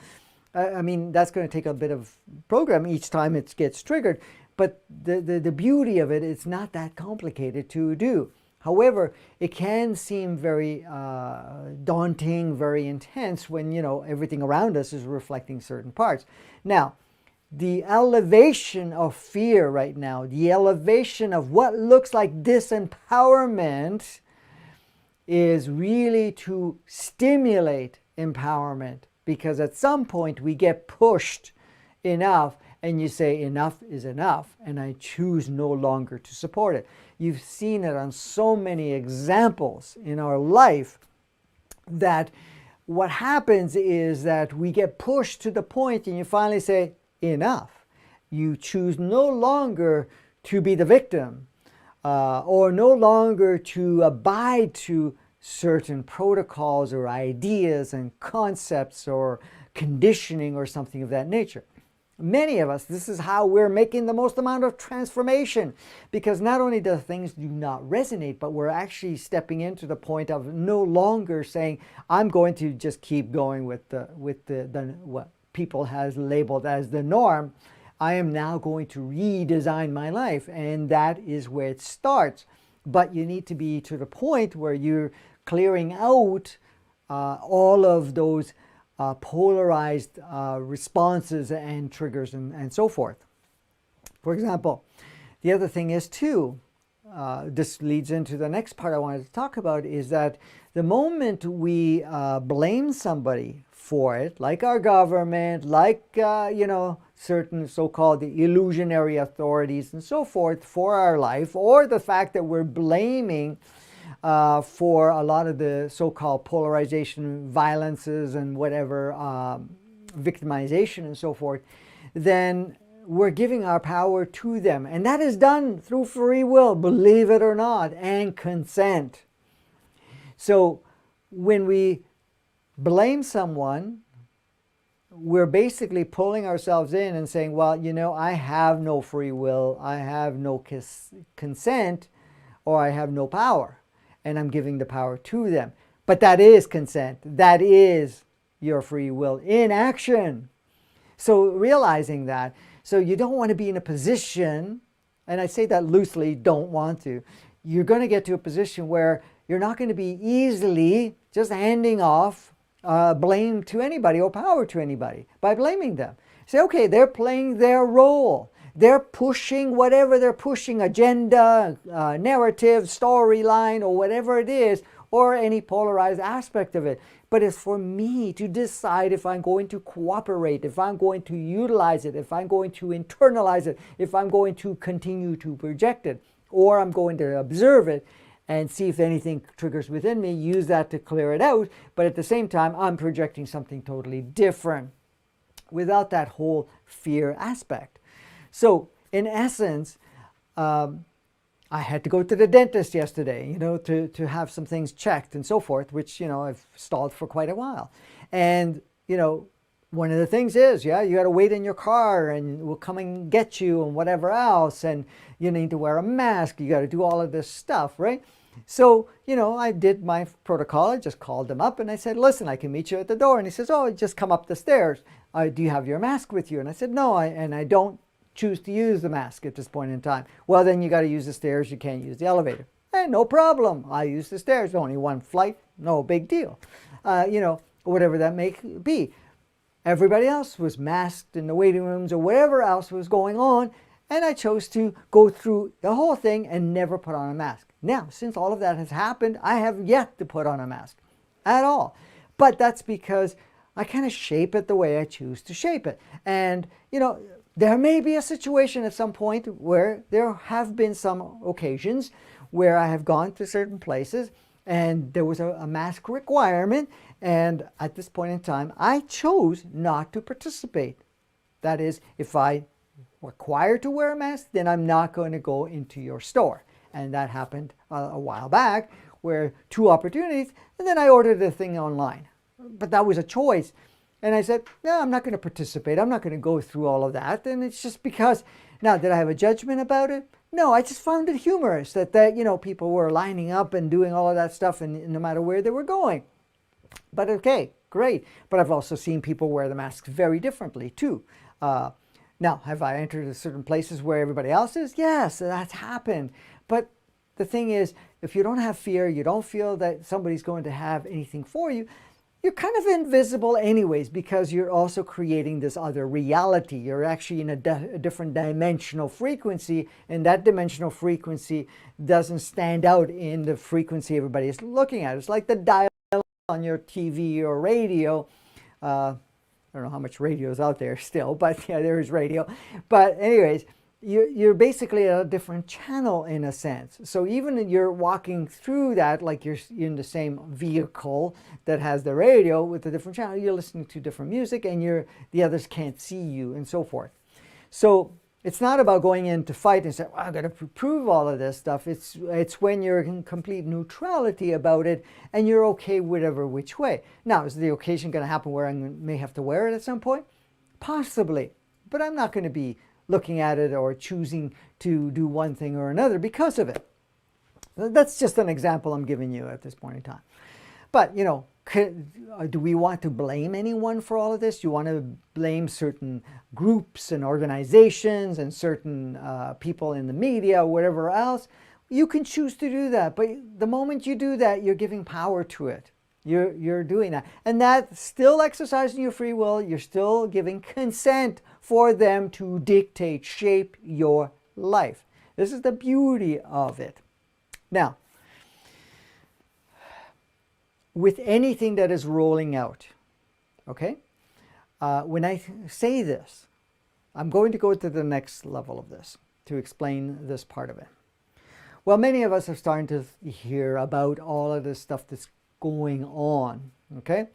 I mean, that's going to take a bit of program each time it gets triggered, but the beauty of it, it's not that complicated to do. However, it can seem very daunting, very intense when, everything around us is reflecting certain parts. Now, the elevation of fear right now, the elevation of what looks like disempowerment, is really to stimulate empowerment, because at some point we get pushed enough and you say enough is enough and I choose no longer to support it. You've seen it on so many examples in our life that what happens is that we get pushed to the point and you finally say enough. You choose no longer to be the victim or no longer to abide to certain protocols or ideas and concepts or conditioning or something of that nature. Many of us, this is how we're making the most amount of transformation, because not only do things do not resonate, but we're actually stepping into the point of no longer saying, I'm going to just keep going with the what people has labeled as the norm. I am now going to redesign my life, and that is where it starts. But you need to be to the point where you're clearing out all of those polarized responses and triggers and so forth. For example, the other thing is too, this leads into the next part I wanted to talk about, is that the moment we blame somebody for it, like our government, like certain so-called illusionary authorities and so forth for our life, or the fact that we're blaming for a lot of the so-called polarization, violences, and whatever, victimization and so forth, then we're giving our power to them. And that is done through free will, believe it or not, and consent. So when we blame someone, we're basically pulling ourselves in and saying, well, I have no free will, I have no consent, or I have no power. And I'm giving the power to them. But that is consent. That is your free will in action. So realizing that, so you don't want to be in a position, and I say that loosely, don't want to. You're going to get to a position where you're not going to be easily just handing off blame to anybody or power to anybody by blaming them. Say, okay, they're playing their role. They're pushing whatever they're pushing, agenda, narrative, storyline, or whatever it is, or any polarized aspect of it. But it's for me to decide if I'm going to cooperate, if I'm going to utilize it, if I'm going to internalize it, if I'm going to continue to project it, or I'm going to observe it and see if anything triggers within me, use that to clear it out. But at the same time, I'm projecting something totally different without that whole fear aspect. So in essence, I had to go to the dentist yesterday, to have some things checked and so forth, which, I've stalled for quite a while. And, one of the things is, you got to wait in your car and we'll come and get you and whatever else. And you need to wear a mask. You got to do all of this stuff, right? So, I did my protocol. I just called them up and I said, listen, I can meet you at the door. And he says, oh, just come up the stairs. Do you have your mask with you? And I said, no, I don't choose to use the mask at this point in time. Well, then you got to use the stairs. You can't use the elevator. No problem. I use the stairs. Only one flight. No big deal. Whatever that may be. Everybody else was masked in the waiting rooms or whatever else was going on. And I chose to go through the whole thing and never put on a mask. Now, since all of that has happened, I have yet to put on a mask at all. But that's because I kind of shape it the way I choose to shape it. And, there may be a situation at some point where there have been some occasions where I have gone to certain places and there was a mask requirement. And at this point in time, I chose not to participate. That is, if I required to wear a mask, then I'm not going to go into your store. And that happened a while back where 2 opportunities, and then I ordered the thing online. But that was a choice. And I said, no, I'm not going to participate. I'm not going to go through all of that. And it's just because, now, did I have a judgment about it? No, I just found it humorous that people were lining up and doing all of that stuff and no matter where they were going. But okay, great. But I've also seen people wear the masks very differently too. Now, have I entered certain places where everybody else is? Yes, that's happened. But the thing is, if you don't have fear, you don't feel that somebody's going to have anything for you, you're kind of invisible anyways, because you're also creating this other reality. You're actually in a different dimensional frequency, and that dimensional frequency doesn't stand out in the frequency everybody is looking at. It's like the dial on your TV or radio. I don't know how much radio is out there still, but yeah, there is radio. But anyways, you're basically at a different channel in a sense. So even if you're walking through that, like you're in the same vehicle that has the radio with a different channel, you're listening to different music and the others can't see you and so forth. So it's not about going in to fight and say, well, I've got to prove all of this stuff. It's when you're in complete neutrality about it and you're okay whatever which way. Now, is the occasion going to happen where I may have to wear it at some point? Possibly. But I'm not going to be looking at it or choosing to do one thing or another because of it. That's just an example I'm giving you at this point in time. But, do we want to blame anyone for all of this? Do you want to blame certain groups and organizations and certain people in the media or whatever else? You can choose to do that. But the moment you do that, you're giving power to it. You're doing that. And that's still exercising your free will. You're still giving consent for them to dictate, shape your life. This is the beauty of it. Now, with anything that is rolling out, okay, when I say this, I'm going to go to the next level of this to explain this part of it. Well, many of us are starting to hear about all of this stuff that's going on, okay?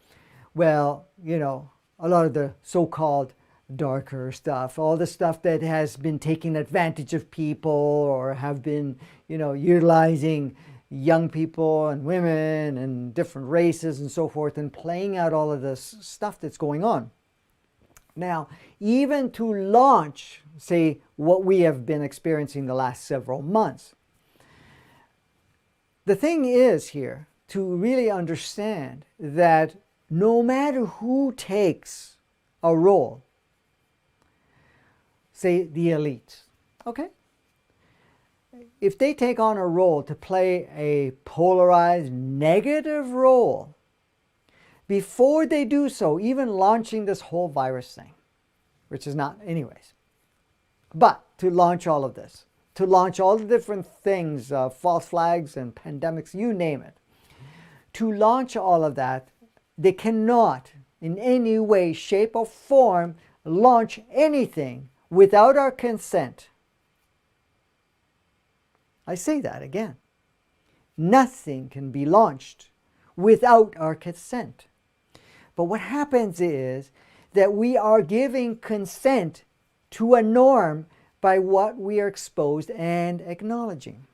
Well, a lot of the so-called darker stuff, all the stuff that has been taking advantage of people or have been, utilizing young people and women and different races and so forth and playing out all of this stuff that's going on. Now, even to launch, say, what we have been experiencing the last several months, the thing is here to really understand that no matter who takes a role, say the elites, okay? If they take on a role to play a polarized negative role, before they do so, even launching this whole virus thing, which is not anyways, but to launch all of this, to launch all the different things, false flags and pandemics, you name it, to launch all of that. They cannot in any way, shape, or form launch anything without our consent. I say that again. Nothing can be launched without our consent. But what happens is that we are giving consent to a norm by what we are exposed and acknowledging.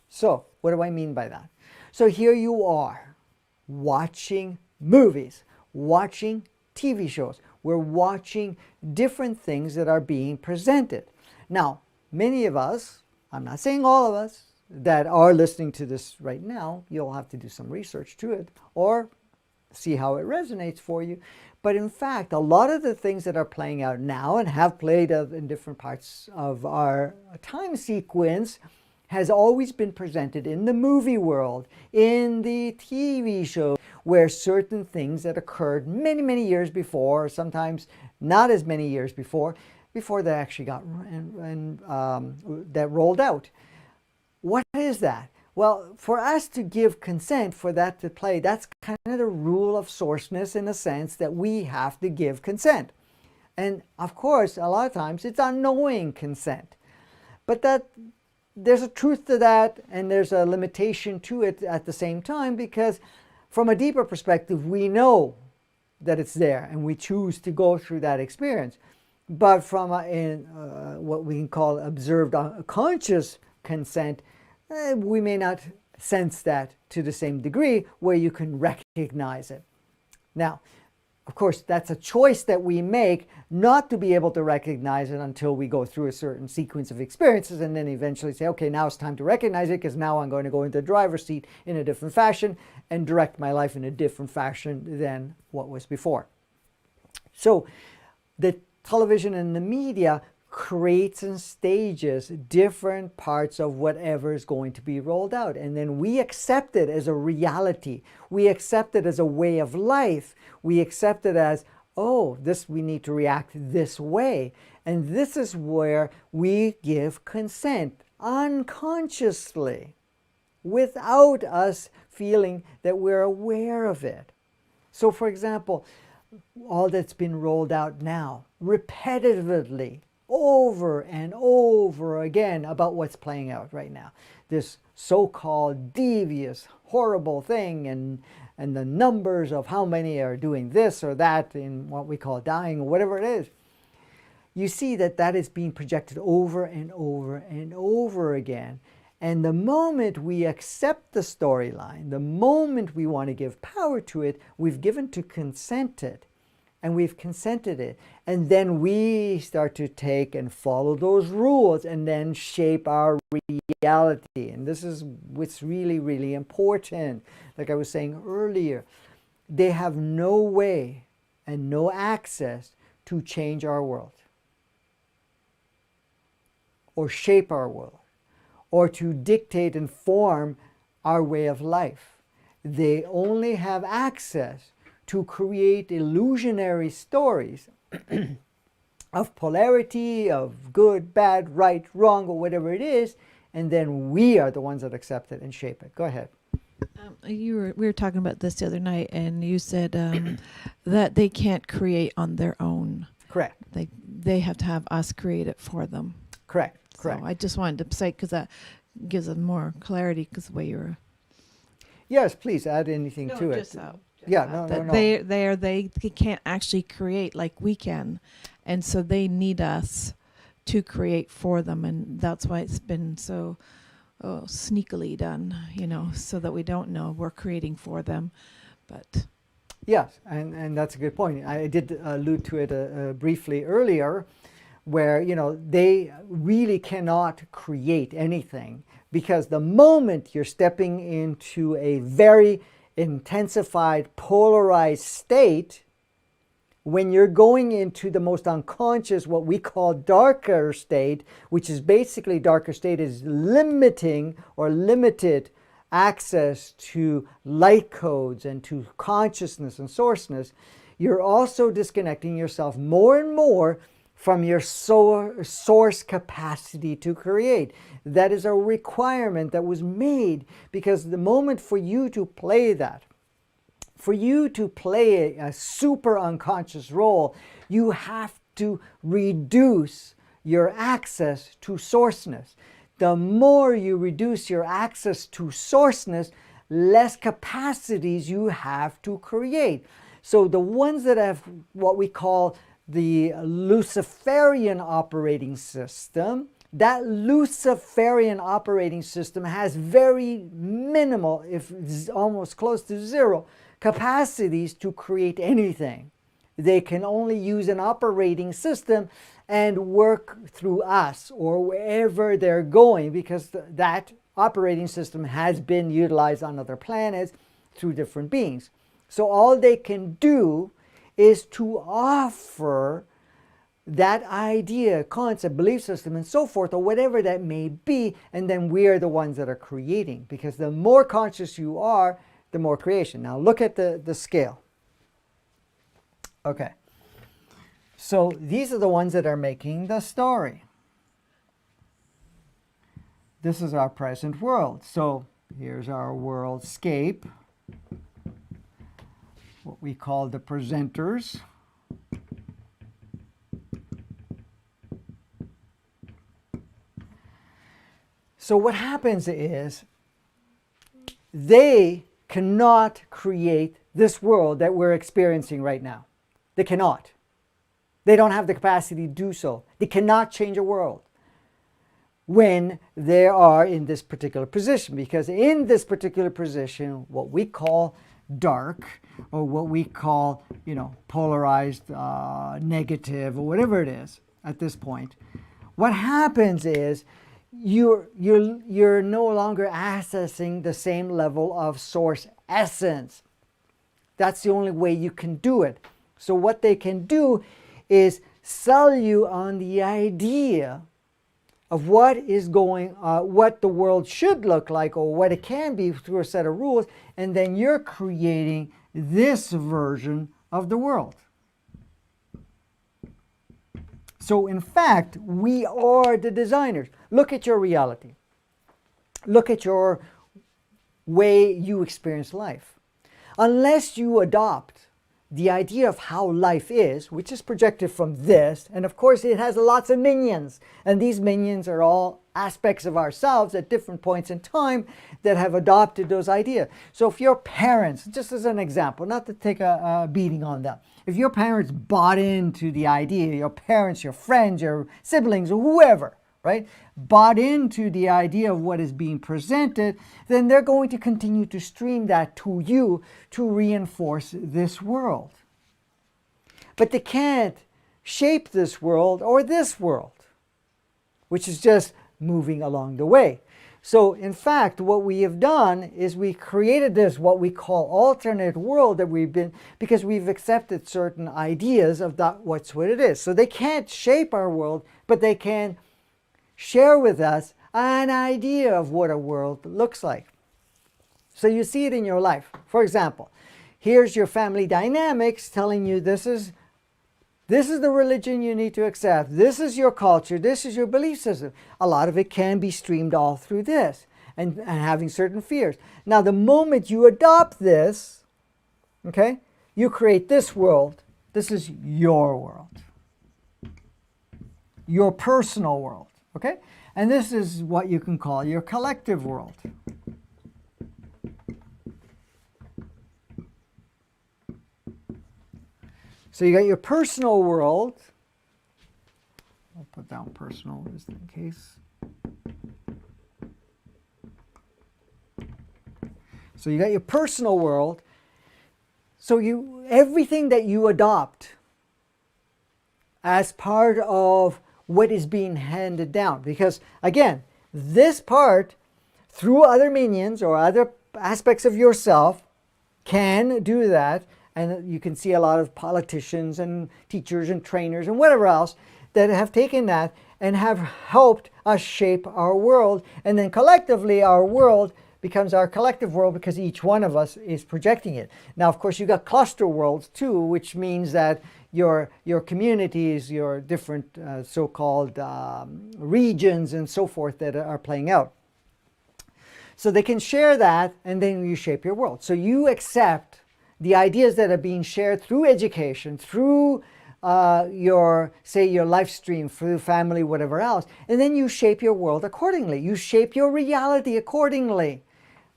So, what do I mean by that? So here you are, watching movies, watching TV shows. We're watching different things that are being presented. Now, many of us, I'm not saying all of us, that are listening to this right now, you'll have to do some research to it or see how it resonates for you. But in fact, a lot of the things that are playing out now and have played in different parts of our time sequence has always been presented in the movie world, in the TV show, where certain things that occurred many, many years before, or sometimes not as many years before they actually got that rolled out. What is that? Well, for us to give consent for that to play, that's kind of the rule of sourceness in the sense that we have to give consent. And of course, a lot of times it's unknowing consent. But that there's a truth to that and there's a limitation to it at the same time, because from a deeper perspective, we know that it's there and we choose to go through that experience. But from what we can call observed conscious consent, we may not sense that to the same degree where you can recognize it. Now, of course, that's a choice that we make not to be able to recognize it until we go through a certain sequence of experiences and then eventually say, okay, now it's time to recognize it because now I'm going to go into the driver's seat in a different fashion and direct my life in a different fashion than what was before. So the television and the media creates and stages different parts of whatever is going to be rolled out. And then we accept it as a reality. We accept it as a way of life. We accept it as, oh, we need to react this way. And this is where we give consent unconsciously, without us feeling that we're aware of it. So for example, all that's been rolled out now, repetitively, over and over again about what's playing out right now. This so-called devious, horrible thing, and the numbers of how many are doing this or that in what we call dying or whatever it is. You see that is being projected over and over and over again. And the moment we accept the storyline, the moment we want to give power to it, we've given to consent it. And we've consented it. And then we start to take and follow those rules and then shape our reality. And this is what's really, really important. Like I was saying earlier, they have no way and no access to change our world or shape our world or to dictate and form our way of life. They only have access to create illusionary stories of polarity, of good, bad, right, wrong, or whatever it is, and then we are the ones that accept it and shape it. Go ahead. We were talking about this the other night, and you said that they can't create on their own. Correct. They have to have us create it for them. Correct. So I just wanted to say, because that gives us more clarity, because the way you were. Yes, please add anything to it. They can't actually create like we can, and so they need us to create for them, and that's why it's been so sneakily done, so that we don't know we're creating for them. But yes, and that's a good point. I did allude to it briefly earlier, where they really cannot create anything, because the moment you're stepping into a very intensified, polarized state, when you're going into the most unconscious, what we call darker state, which is basically darker state is limiting or limited access to light codes and to consciousness and sourceness, you're also disconnecting yourself more and more from your source capacity to create. That is a requirement that was made, because the moment for you to play that, for you to play a super unconscious role, you have to reduce your access to sourceness. The more you reduce your access to sourceness, less capacities you have to create. So the ones that have what we call the Luciferian operating system, that Luciferian operating system has very minimal, if almost close to zero, capacities to create anything. They can only use an operating system and work through us or wherever they're going, because that operating system has been utilized on other planets through different beings. So all they can do is to offer that idea, concept, belief system, and so forth, or whatever that may be, and then we are the ones that are creating, because the more conscious you are, the more creation. Now look at the scale. Okay. So these are the ones that are making the story. This is our present world. So here's our worldscape, what we call the presenters. So what happens is they cannot create this world that we're experiencing right now. They cannot. They don't have the capacity to do so. They cannot change a world when they are in this particular position, because in this particular position, what we call dark, or what we call, polarized, negative, or whatever it is at this point, what happens is you're no longer accessing the same level of source essence. That's the only way you can do it. So what they can do is sell you on the idea of what is going, what the world should look like, or what it can be through a set of rules, and then you're creating this version of the world. So in fact, we are the designers. Look at your reality. Look at your way you experience life. Unless you adopt the idea of how life is, which is projected from this, and of course it has lots of minions, and these minions are all aspects of ourselves at different points in time that have adopted those ideas. So if your parents, just as an example, not to take a beating on them, if your parents bought into the idea, your parents, your friends, your siblings, or whoever, right, bought into the idea of what is being presented, then they're going to continue to stream that to you to reinforce this world. But they can't shape this world or this world, which is just moving along the way. So in fact, what we have done is we created this, what we call alternate world, that we've been, because we've accepted certain ideas of that, what's what it is. So they can't shape our world, but they can share with us an idea of what a world looks like. So you see it in your life. For example, here's your family dynamics telling you this is the religion you need to accept. This is your culture. This is your belief system. A lot of it can be streamed all through this and having certain fears. Now, the moment you adopt this, okay, you create this world. This is your world, your personal world, okay? And this is what you can call your collective world. So you got your personal world. I'll put down personal just in case. So you got your personal world. So everything that you adopt as part of what is being handed down. Because again, this part, through other minions or other aspects of yourself, can do that. And you can see a lot of politicians and teachers and trainers and whatever else that have taken that and have helped us shape our world. And then collectively, our world becomes our collective world because each one of us is projecting it. Now, of course, you got cluster worlds too, which means that your communities, your different so-called regions and so forth that are playing out. So they can share that, and then you shape your world. So you accept the ideas that are being shared through education, through your life stream, through family, whatever else, and then you shape your world accordingly. You shape your reality accordingly.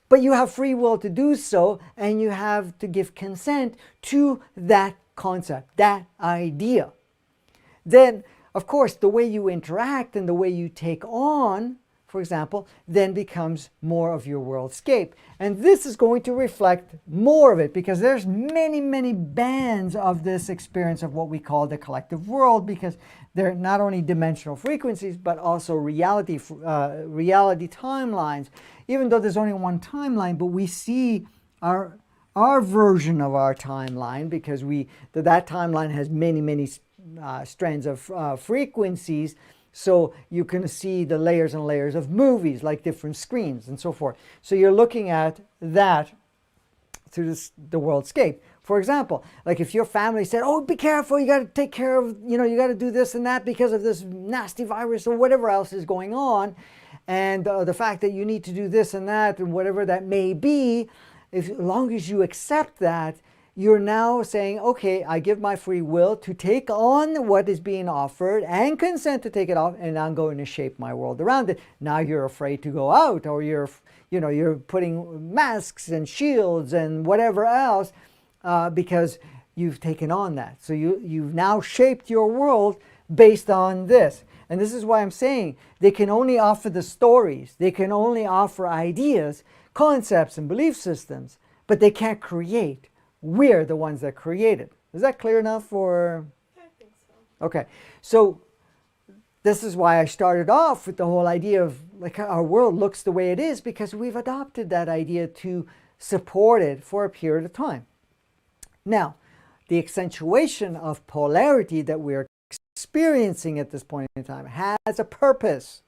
But you have free will to do so, and you have to give consent to that concept, that idea. Then, of course, the way you interact and the way you take on, for example, then becomes more of your worldscape. And this is going to reflect more of it, because there's many, many bands of this experience of what we call the collective world, because they're not only dimensional frequencies, but also reality timelines. Even though there's only one timeline, but we see our version of our timeline, because that timeline has many, many strands of frequencies. So you can see the layers and layers of movies, like different screens and so forth. So you're looking at that through the worldscape. For example, like if your family said, oh, be careful, you got to take care of, you got to do this and that because of this nasty virus or whatever else is going on. And the fact that you need to do this and that and whatever that may be, as long as you accept that, you're now saying, okay, I give my free will to take on what is being offered and consent to take it off, and I'm going to shape my world around it. Now you're afraid to go out, or you're putting masks and shields and whatever else because you've taken on that. So you've now shaped your world based on this. And this is why I'm saying they can only offer the stories. They can only offer ideas, concepts, and belief systems, but they can't create. We're the ones that create it. Is that clear enough? Or I think so. Okay. So this is why I started off with the whole idea of like our world looks the way it is, because we've adopted that idea to support it for a period of time. Now, the accentuation of polarity that we're experiencing at this point in time has a purpose.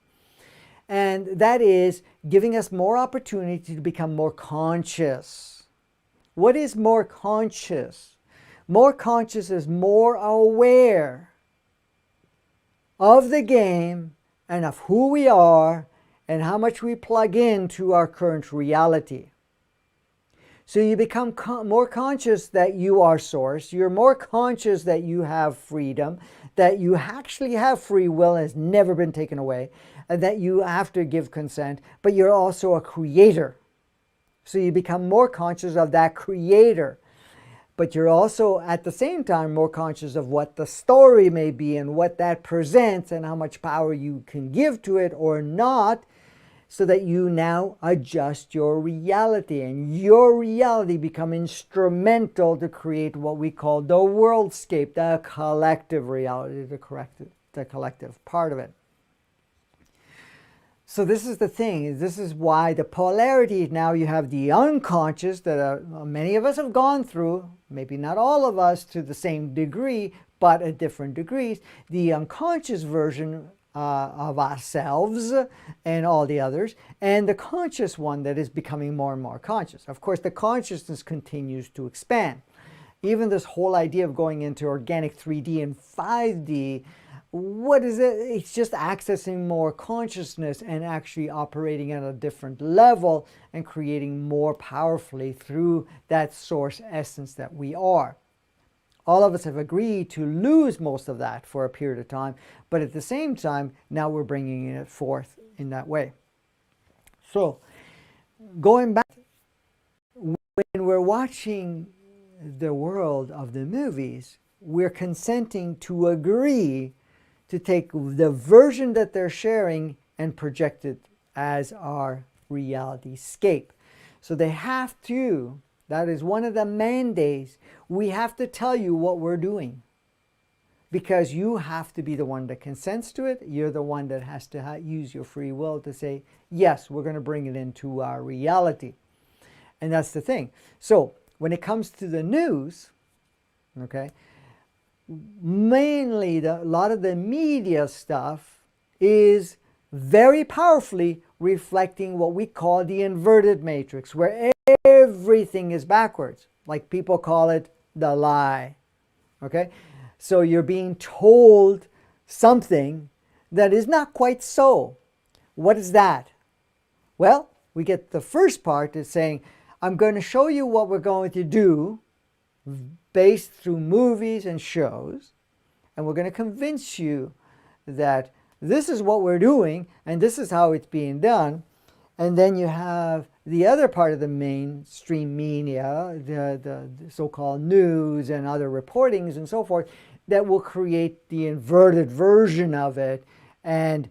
And that is giving us more opportunity to become more conscious. What is more conscious? More conscious is more aware of the game and of who we are and how much we plug into our current reality. So you become more conscious that you are source. You're more conscious that you have freedom, that you actually have free will and it's never been taken away, and that you have to give consent, but you're also a creator. So you become more conscious of that creator. But you're also at the same time more conscious of what the story may be and what that presents and how much power you can give to it or not, so that you now adjust your reality, and your reality become instrumental to create what we call the worldscape, the collective reality, the collective part of it. So this is the thing. This is why the polarity, now you have the unconscious that many of us have gone through, maybe not all of us to the same degree, but at different degrees. The unconscious version of ourselves and all the others, and the conscious one that is becoming more and more conscious. Of course, the consciousness continues to expand. Even this whole idea of going into organic 3D and 5D, what is it? It's just accessing more consciousness and actually operating at a different level and creating more powerfully through that source essence that we are. All of us have agreed to lose most of that for a period of time, but at the same time, now we're bringing it forth in that way. So, going back, when we're watching the world of the movies, we're consenting to agree to take the version that they're sharing and project it as our reality scape. So they have to, that is one of the mandates, we have to tell you what we're doing. Because you have to be the one that consents to it. You're the one that has to use your free will to say, yes, we're going to bring it into our reality. And that's the thing. So when it comes to the news, okay, mainly a lot of the media stuff is very powerfully reflecting what we call the inverted matrix, where everything is backwards. Like people call it the lie. Okay? So you're being told something that is not quite so. What is that? Well, we get the first part is saying, I'm going to show you what we're going to do based through movies and shows, and we're going to convince you that this is what we're doing and this is how it's being done. And then you have the other part of the mainstream media, the so-called news and other reportings and so forth, that will create the inverted version of it. And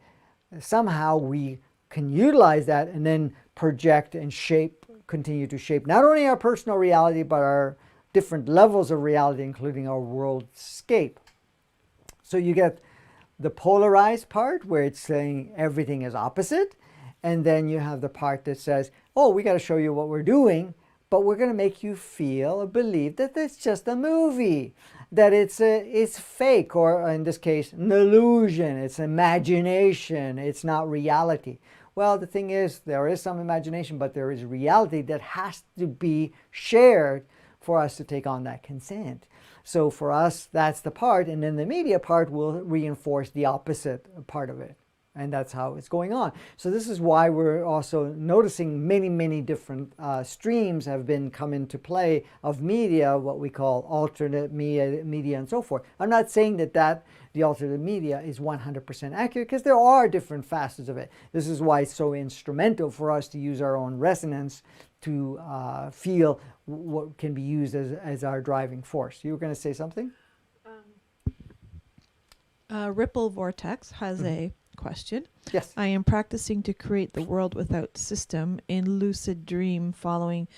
somehow we can utilize that and then project and shape, continue to shape not only our personal reality, but our different levels of reality, including our worldscape. So you get the polarized part where it's saying everything is opposite. And then you have the part that says, oh, we got to show you what we're doing, but we're going to make you feel or believe that it's just a movie, that it's fake, or in this case, an illusion, it's imagination, it's not reality. Well, the thing is, there is some imagination, but there is reality that has to be shared for us to take on that consent. So for us, that's the part, and then the media part will reinforce the opposite part of it. And that's how it's going on. So this is why we're also noticing many different streams have been come into play of media, what we call alternate media and so forth. I'm not saying that the alternate media is 100% accurate, because there are different facets of it. This is why it's so instrumental for us to use our own resonance to feel what can be used as our driving force. You were going to say something? Ripple Vortex has a question. Yes. I am practicing to create the world without system in lucid dream following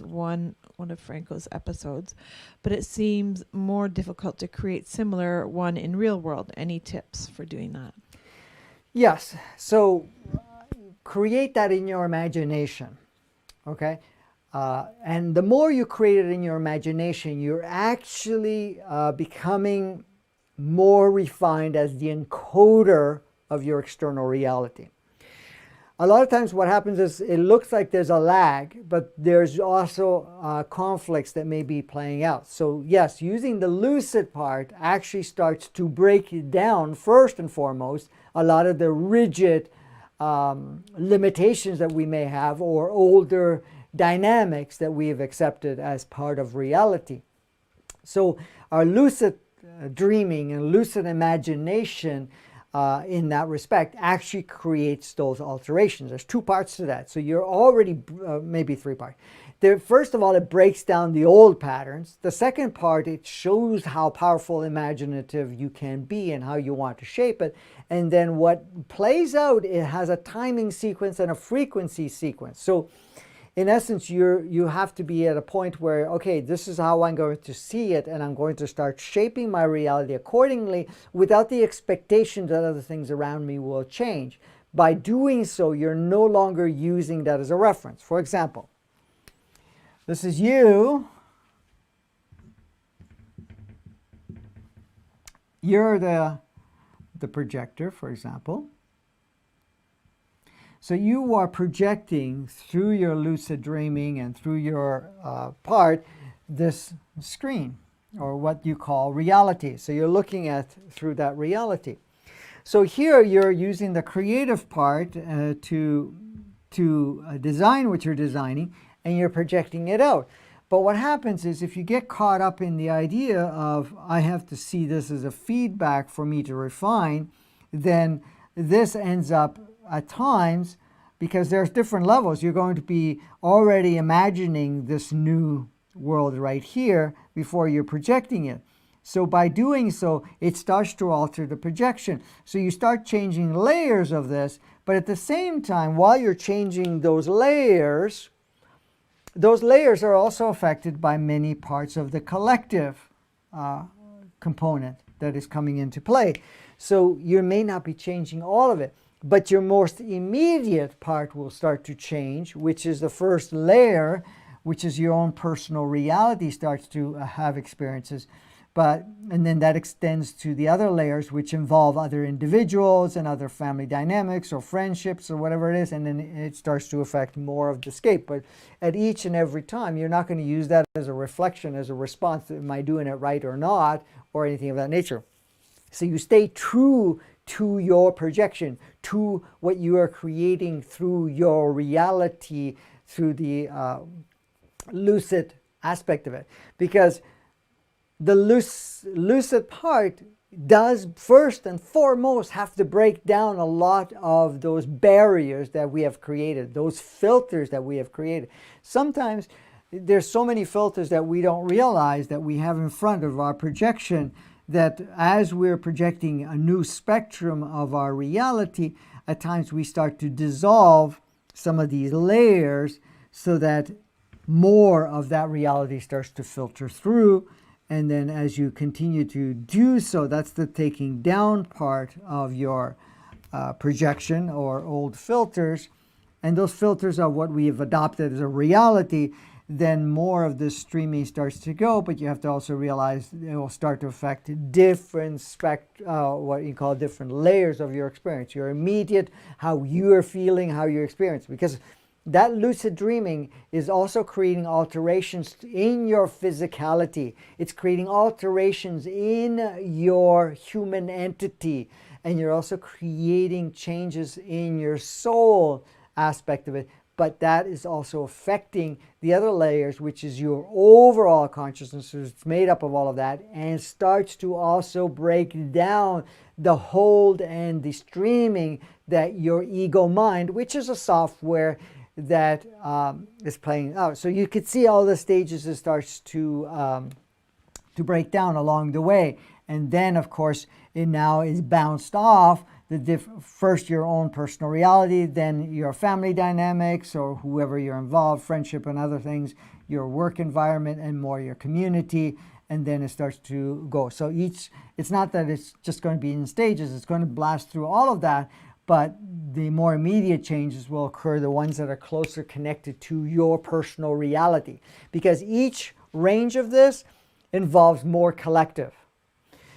one of Franco's episodes, but it seems more difficult to create similar one in real world. Any tips for doing that? Yes. So create that in your imagination. Okay? And the more you create it in your imagination, you're actually becoming more refined as the encoder of your external reality. A lot of times what happens is it looks like there's a lag, but there's also conflicts that may be playing out. So yes, using the lucid part actually starts to break down, first and foremost, a lot of the rigid limitations that we may have, or older dynamics that we have accepted as part of reality. So our lucid dreaming and lucid imagination in that respect actually creates those alterations. There's two parts to that. So you're already, maybe three parts. First of all, it breaks down the old patterns. The second part, it shows how powerful imaginative you can be and how you want to shape it. And then what plays out, it has a timing sequence and a frequency sequence. So in essence, you have to be at a point where, okay, this is how I'm going to see it, and I'm going to start shaping my reality accordingly without the expectation that other things around me will change. By doing so, you're no longer using that as a reference. For example, this is you. You're the projector, for example. So you are projecting through your lucid dreaming and through your part this screen, or what you call reality. So you're looking at through that reality. So here you're using the creative part to design what you're designing, and you're projecting it out. But what happens is, if you get caught up in the idea of, I have to see this as a feedback for me to refine, then this ends up at times, because there's different levels, you're going to be already imagining this new world right here before you're projecting it. So by doing so, it starts to alter the projection. So you start changing layers of this, but at the same time, while you're changing those layers are also affected by many parts of the collective component that is coming into play. So you may not be changing all of it, but your most immediate part will start to change, which is the first layer, which is your own personal reality starts to have experiences. And then that extends to the other layers, which involve other individuals and other family dynamics or friendships or whatever it is, and then it starts to affect more of the scape. But at each and every time, you're not going to use that as a reflection, as a response to am I doing it right or not, or anything of that nature. So you stay true to your projection, to what you are creating through your reality, through the lucid aspect of it. Because the lucid part does first and foremost have to break down a lot of those barriers that we have created, those filters that we have created. Sometimes there's so many filters that we don't realize that we have in front of our projection, that as we're projecting a new spectrum of our reality, at times we start to dissolve some of these layers so that more of that reality starts to filter through. And then as you continue to do so, that's the taking down part of your projection or old filters. And those filters are what we have adopted as a reality. Then more of the streaming starts to go, but you have to also realize it will start to affect different what you call different layers of your experience. Your immediate, how you're feeling, how you're experiencing. Because that lucid dreaming is also creating alterations in your physicality. It's creating alterations in your human entity. And you're also creating changes in your soul aspect of it. But that is also affecting the other layers, which is your overall consciousness. It's made up of all of that and starts to also break down the hold and the streaming that your ego mind, which is a software that is playing out. So you could see all the stages it starts to break down along the way. And then, of course, it now is bounced off first your own personal reality, then your family dynamics or whoever you're involved, friendship and other things, your work environment and more your community, and then it starts to go. So it's not that it's just going to be in stages, it's going to blast through all of that, but the more immediate changes will occur, the ones that are closer connected to your personal reality. Because each range of this involves more collective.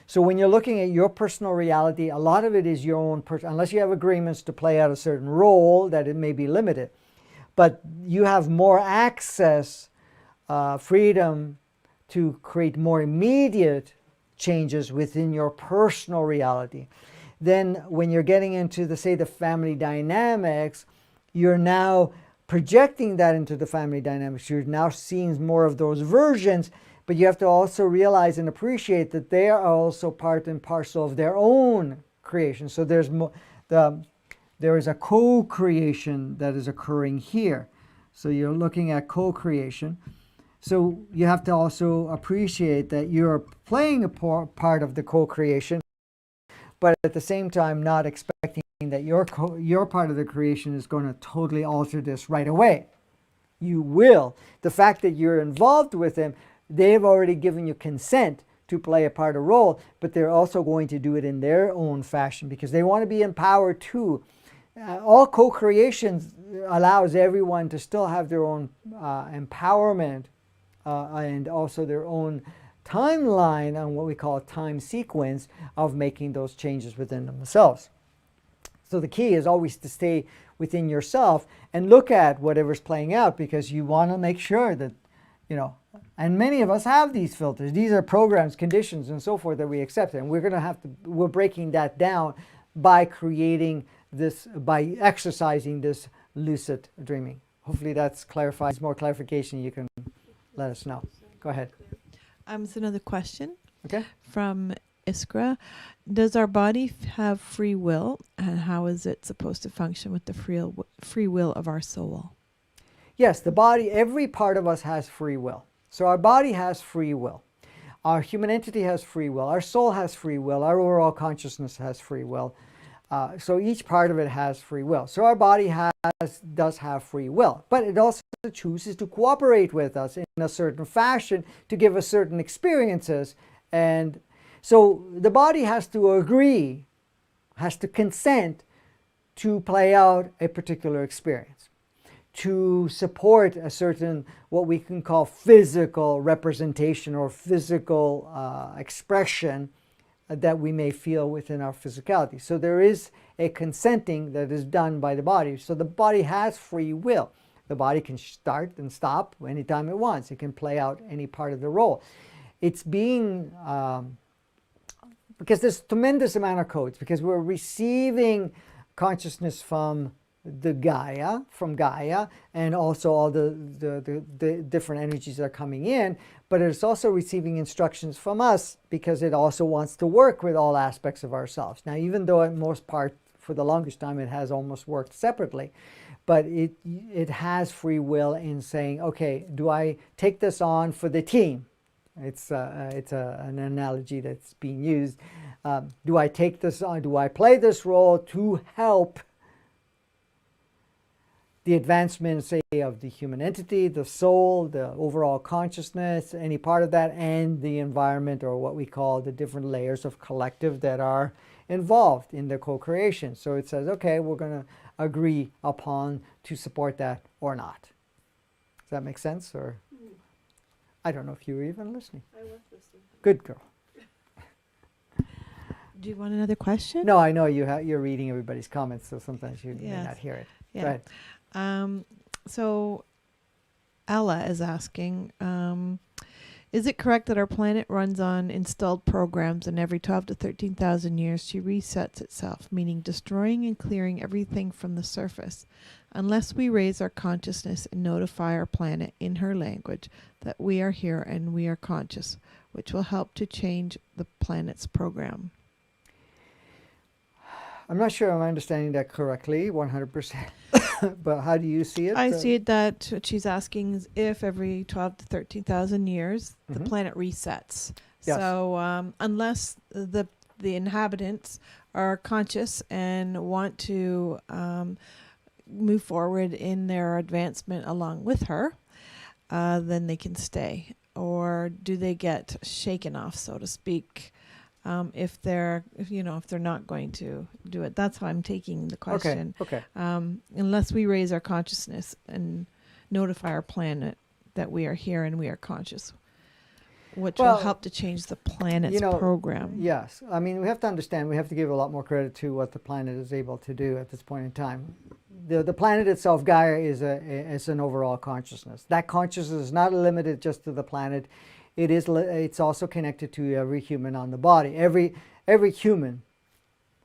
So when you're looking at your personal reality, a lot of it is your own unless you have agreements to play out a certain role, that it may be limited. But you have more access, freedom to create more immediate changes within your personal reality. Then when you're getting into the family dynamics, you're now projecting that into the family dynamics. You're now seeing more of those versions. But you have to also realize and appreciate that they are also part and parcel of their own creation. So there is a co-creation that is occurring here. So you're looking at co-creation. So you have to also appreciate that you're playing a part of the co-creation, but at the same time not expecting that your part of the creation is going to totally alter this right away. You will. The fact that you're involved with them, they've already given you consent to play a part, a role, but they're also going to do it in their own fashion because they want to be empowered too. All co-creation allows everyone to still have their own empowerment and also their own timeline on what we call a time sequence of making those changes within themselves. So the key is always to stay within yourself and look at whatever's playing out, because you want to make sure that, and many of us have these filters. These are programs, conditions, and so forth that we accept. And we're breaking that down by creating this, by exercising this lucid dreaming. Hopefully that's clarifies. More clarification, you can let us know. Go ahead. So another question. Okay. From Iskra. Does our body have free will, and how is it supposed to function with the free will of our soul? Yes, the body, every part of us has free will. So our body has free will. Our human entity has free will. Our soul has free will. Our overall consciousness has free will. So each part of it has free will. So our body does have free will, but it also chooses to cooperate with us in a certain fashion to give us certain experiences. And so the body has to agree, has to consent to play out a particular experience. to support a certain, what we can call physical representation or physical expression that we may feel within our physicality. So there is a consenting that is done by the body. So the body has free will. The body can start and stop anytime it wants. It can play out any part of the role. It's being, because there's tremendous amount of codes, because we're receiving consciousness from Gaia, and also all the different energies that are coming in, but it's also receiving instructions from us because it also wants to work with all aspects of ourselves. Now, even though at most part, for the longest time, it has almost worked separately, but it has free will in saying, okay, do I take this on for the team? It's an analogy that's being used. Do I take this on? Do I play this role to help the advancement, say, of the human entity, the soul, the overall consciousness, any part of that, and the environment, or what we call the different layers of collective that are involved in the co-creation? So it says, okay, we're going to agree upon to support that or not. Does that make sense? Or I don't know if you were even listening. I was listening. Good girl. Do you want another question? No, I know you're reading everybody's comments, so sometimes you may not hear it. Yeah. Go ahead. So Ella is asking, is it correct that our planet runs on installed programs and every 12 to 13,000 years she resets itself, meaning destroying and clearing everything from the surface, unless we raise our consciousness and notify our planet in her language that we are here and we are conscious, which will help to change the planet's program? I'm not sure I'm understanding that correctly, 100%. But how do you see it? I see it that what she's asking is if every 12 to 13,000 years the planet resets. Yes. So unless the inhabitants are conscious and want to move forward in their advancement along with her, then they can stay. Or do they get shaken off, so to speak? If they're not going to do it. That's how I'm taking the question. Okay. Unless we raise our consciousness and notify our planet that we are here and we are conscious, which will help to change the planet's program. Yes. I mean, we have to understand, we have to give a lot more credit to what the planet is able to do at this point in time. The planet itself, Gaia, is an overall consciousness. That consciousness is not limited just to the planet. It's also connected to every human on the body. Every human,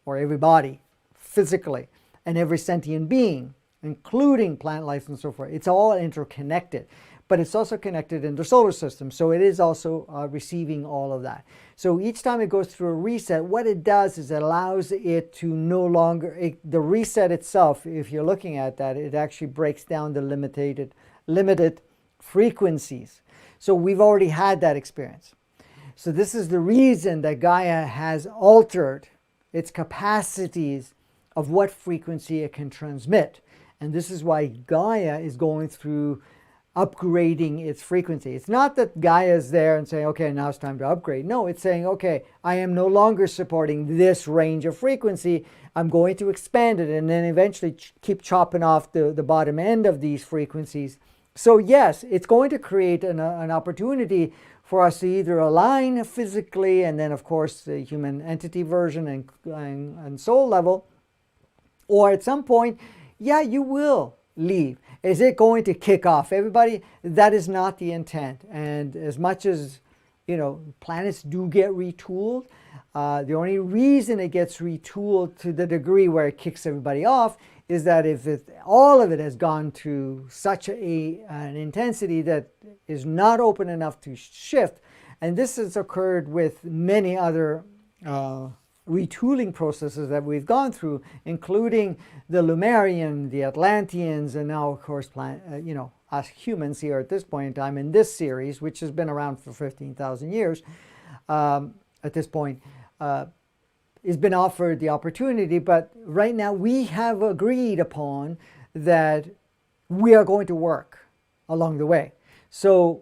or every body, physically, and every sentient being, including plant life and so forth. It's all interconnected, but it's also connected in the solar system. So it is also receiving all of that. So each time it goes through a reset, what it does is it allows it to no longer, the reset itself, if you're looking at that, it actually breaks down the limited frequencies. So we've already had that experience. So this is the reason that Gaia has altered its capacities of what frequency it can transmit. And this is why Gaia is going through upgrading its frequency. It's not that Gaia is there and saying, okay, now it's time to upgrade. No, it's saying, okay, I am no longer supporting this range of frequency. I'm going to expand it and then eventually keep chopping off the bottom end of these frequencies. So yes, it's going to create an opportunity for us to either align physically, and then of course the human entity version and soul level, or at some point, yeah, you will leave. Is it going to kick off everybody? That is not the intent. And as much as, planets do get retooled, the only reason it gets retooled to the degree where it kicks everybody off is that if all of it has gone to such an intensity that is not open enough to shift, and this has occurred with many other retooling processes that we've gone through, including the Lemurian, the Atlanteans, and now, of course, us humans here at this point in time in this series, which has been around for 15,000 years at this point, has been offered the opportunity. But right now we have agreed upon that we are going to work along the way. So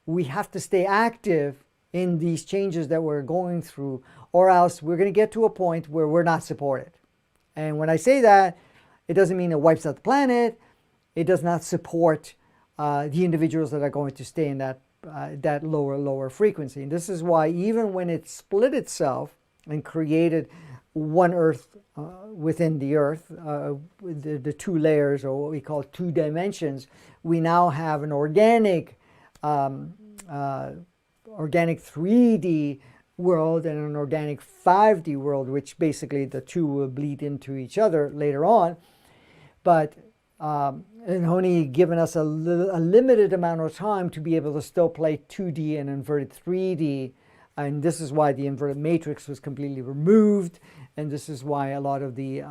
we have to stay active in these changes that we're going through, or else we're going to get to a point where we're not supported. And when I say that, it doesn't mean it wipes out the planet. it does not support the individuals that are going to stay in that lower frequency. And this is why even when it split itself and created one Earth within the Earth, the two layers, or what we call two dimensions, we now have an organic 3D world and an organic 5D world, which basically the two will bleed into each other later on. But and only given us a limited amount of time to be able to still play 2D and inverted 3D. And this is why the inverted matrix was completely removed. And this is why a lot of the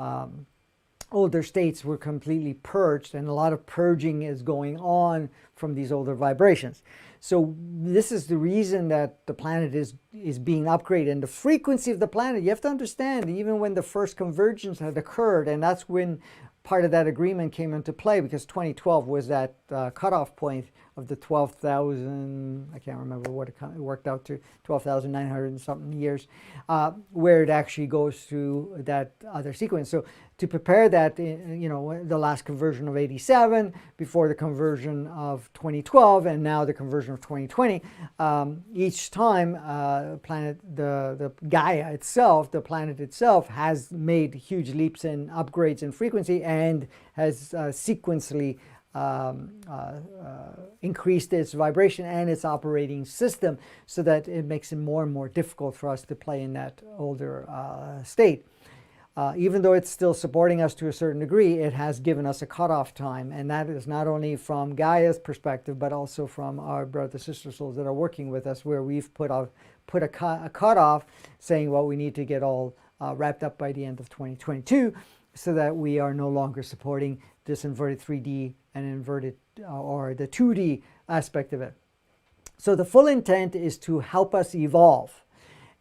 older states were completely purged, and a lot of purging is going on from these older vibrations. So this is the reason that the planet is being upgraded. And the frequency of the planet, you have to understand, even when the first convergence had occurred, and that's when part of that agreement came into play, because 2012 was that cutoff point of the 12,000, I can't remember what it worked out to, 12,900 and something years, where it actually goes through that other sequence. So to prepare that, the last conversion of 87, before the conversion of 2012, and now the conversion of 2020, each time the Gaia itself, the planet itself, has made huge leaps and upgrades in frequency, and has sequentially increased its vibration and its operating system, so that it makes it more and more difficult for us to play in that older state. Even though it's still supporting us to a certain degree, it has given us a cutoff time, and that is not only from Gaia's perspective, but also from our brother sister souls that are working with us, where we've put a cutoff saying, well, we need to get all wrapped up by the end of 2022, so that we are no longer supporting this inverted 3D and inverted or the 2D aspect of it. So the full intent is to help us evolve,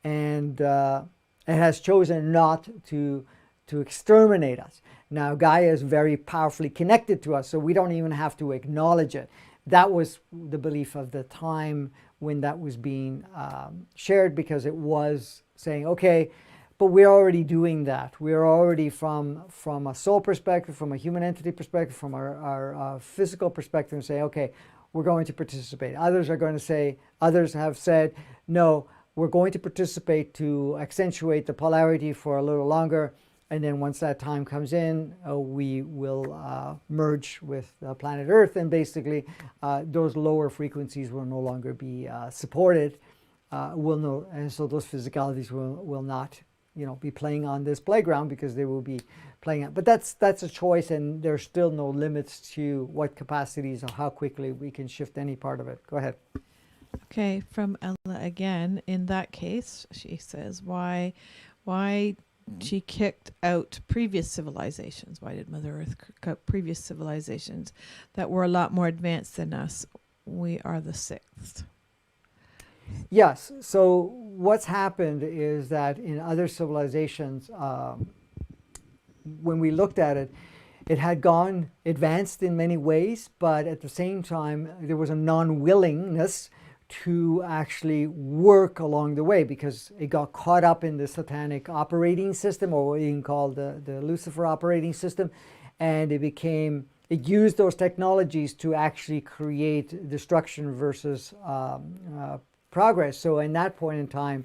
and it has chosen not to exterminate us. Now Gaia is very powerfully connected to us, so we don't even have to acknowledge it. That was the belief of the time when that was being shared, because it was saying, okay, but we're already doing that. We're already from a soul perspective, from a human entity perspective, from our physical perspective, and say, okay, we're going to participate. Others have said, no, we're going to participate to accentuate the polarity for a little longer, and then once that time comes in, we will merge with planet Earth, and basically those lower frequencies will no longer be supported. And so those physicalities will not, be playing on this playground, because they will be playing out. But that's a choice, and there's still no limits to what capacities or how quickly we can shift any part of it. Go ahead. Okay, from Ella again. In that case, she says, why she kicked out previous civilizations. Why did Mother Earth kick out previous civilizations that were a lot more advanced than us? We are the sixth. Yes. So what's happened is that in other civilizations, when we looked at it, it had gone advanced in many ways, but at the same time, there was a non-willingness to actually work along the way, because it got caught up in the satanic operating system, or what you can call the Lucifer operating system, and it used those technologies to actually create destruction versus progress. So in that point in time,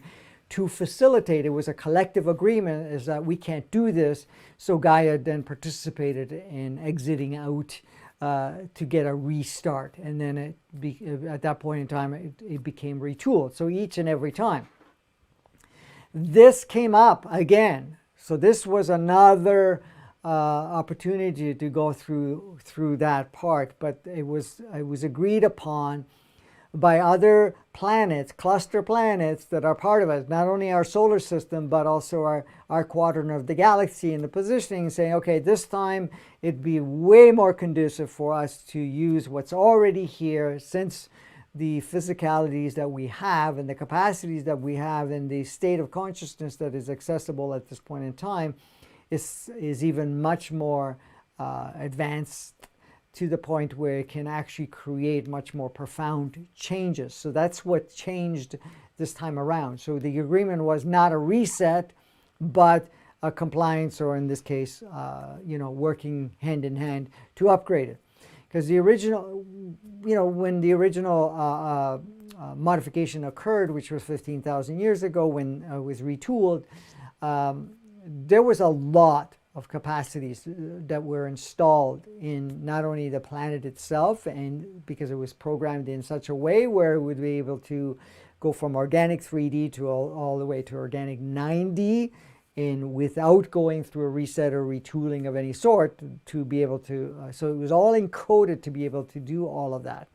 to facilitate, it was a collective agreement, is that we can't do this. So Gaia then participated in exiting out to get a restart, and then at that point in time it became retooled. So each and every time this came up again, so this was another opportunity to go through that part, but it was agreed upon by other planets, cluster planets that are part of us, not only our solar system, but also our quadrant of the galaxy, and the positioning, saying, okay, this time it'd be way more conducive for us to use what's already here, since the physicalities that we have and the capacities that we have and the state of consciousness that is accessible at this point in time is even much more advanced, to the point where it can actually create much more profound changes. So that's what changed this time around. So the agreement was not a reset, but a compliance, or in this case, working hand in hand to upgrade it. Because the original, when the original modification occurred, which was 15,000 years ago when it was retooled, there was a lot of capacities that were installed in not only the planet itself, and because it was programmed in such a way where it would be able to go from organic 3D to all the way to organic 9D without going through a reset or retooling of any sort to be able to, so it was all encoded to be able to do all of that.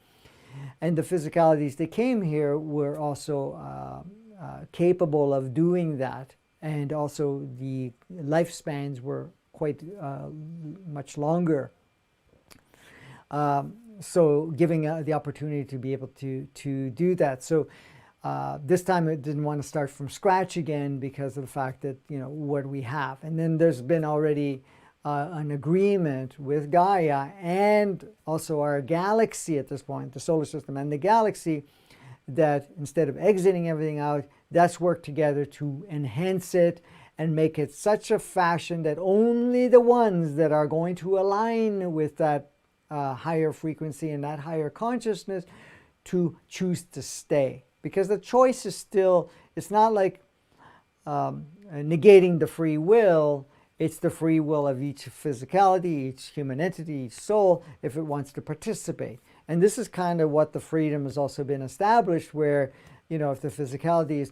And the physicalities that came here were also capable of doing that. And also the lifespans were quite much longer. So giving the opportunity to be able to do that. So this time it didn't want to start from scratch again because of the fact that, what we have. And then there's been already an agreement with Gaia and also our galaxy at this point, the solar system and the galaxy, that instead of exiting everything out, let's work together to enhance it and make it such a fashion that only the ones that are going to align with that higher frequency and that higher consciousness to choose to stay. Because the choice is still, it's not like negating the free will. It's the free will of each physicality, each human entity, each soul, if it wants to participate. And this is kind of what the freedom has also been established, where, if the physicality is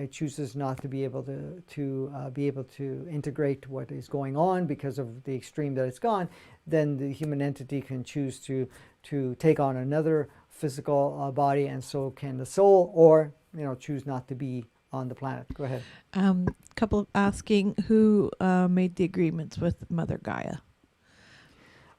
it chooses not to be able to integrate what is going on because of the extreme that it's gone, then the human entity can choose to take on another physical body, and so can the soul, or choose not to be on the planet. Go ahead. Couple asking who made the agreements with Mother Gaia.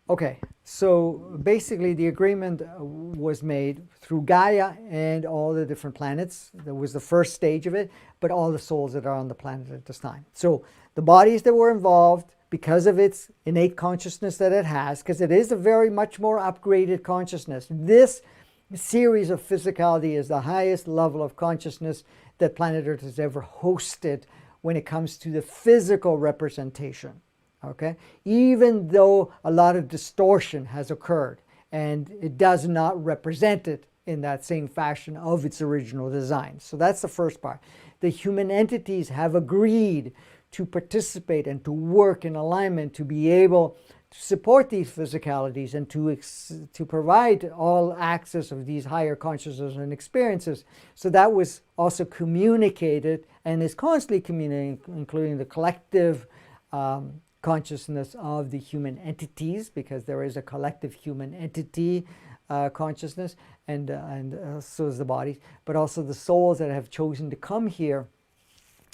Okay, so basically the agreement was made through Gaia and all the different planets. That was the first stage of it, but all the souls that are on the planet at this time. So the bodies that were involved, because of its innate consciousness that it has, because it is a very much more upgraded consciousness. This series of physicality is the highest level of consciousness that planet Earth has ever hosted when it comes to the physical representation. Okay, even though a lot of distortion has occurred and it does not represent it in that same fashion of its original design. So that's the first part. The human entities have agreed to participate and to work in alignment to be able to support these physicalities and to provide all access of these higher consciousnesses and experiences. So that was also communicated and is constantly communicated, including the collective consciousness of the human entities, because there is a collective human entity consciousness, and so is the bodies, but also the souls that have chosen to come here.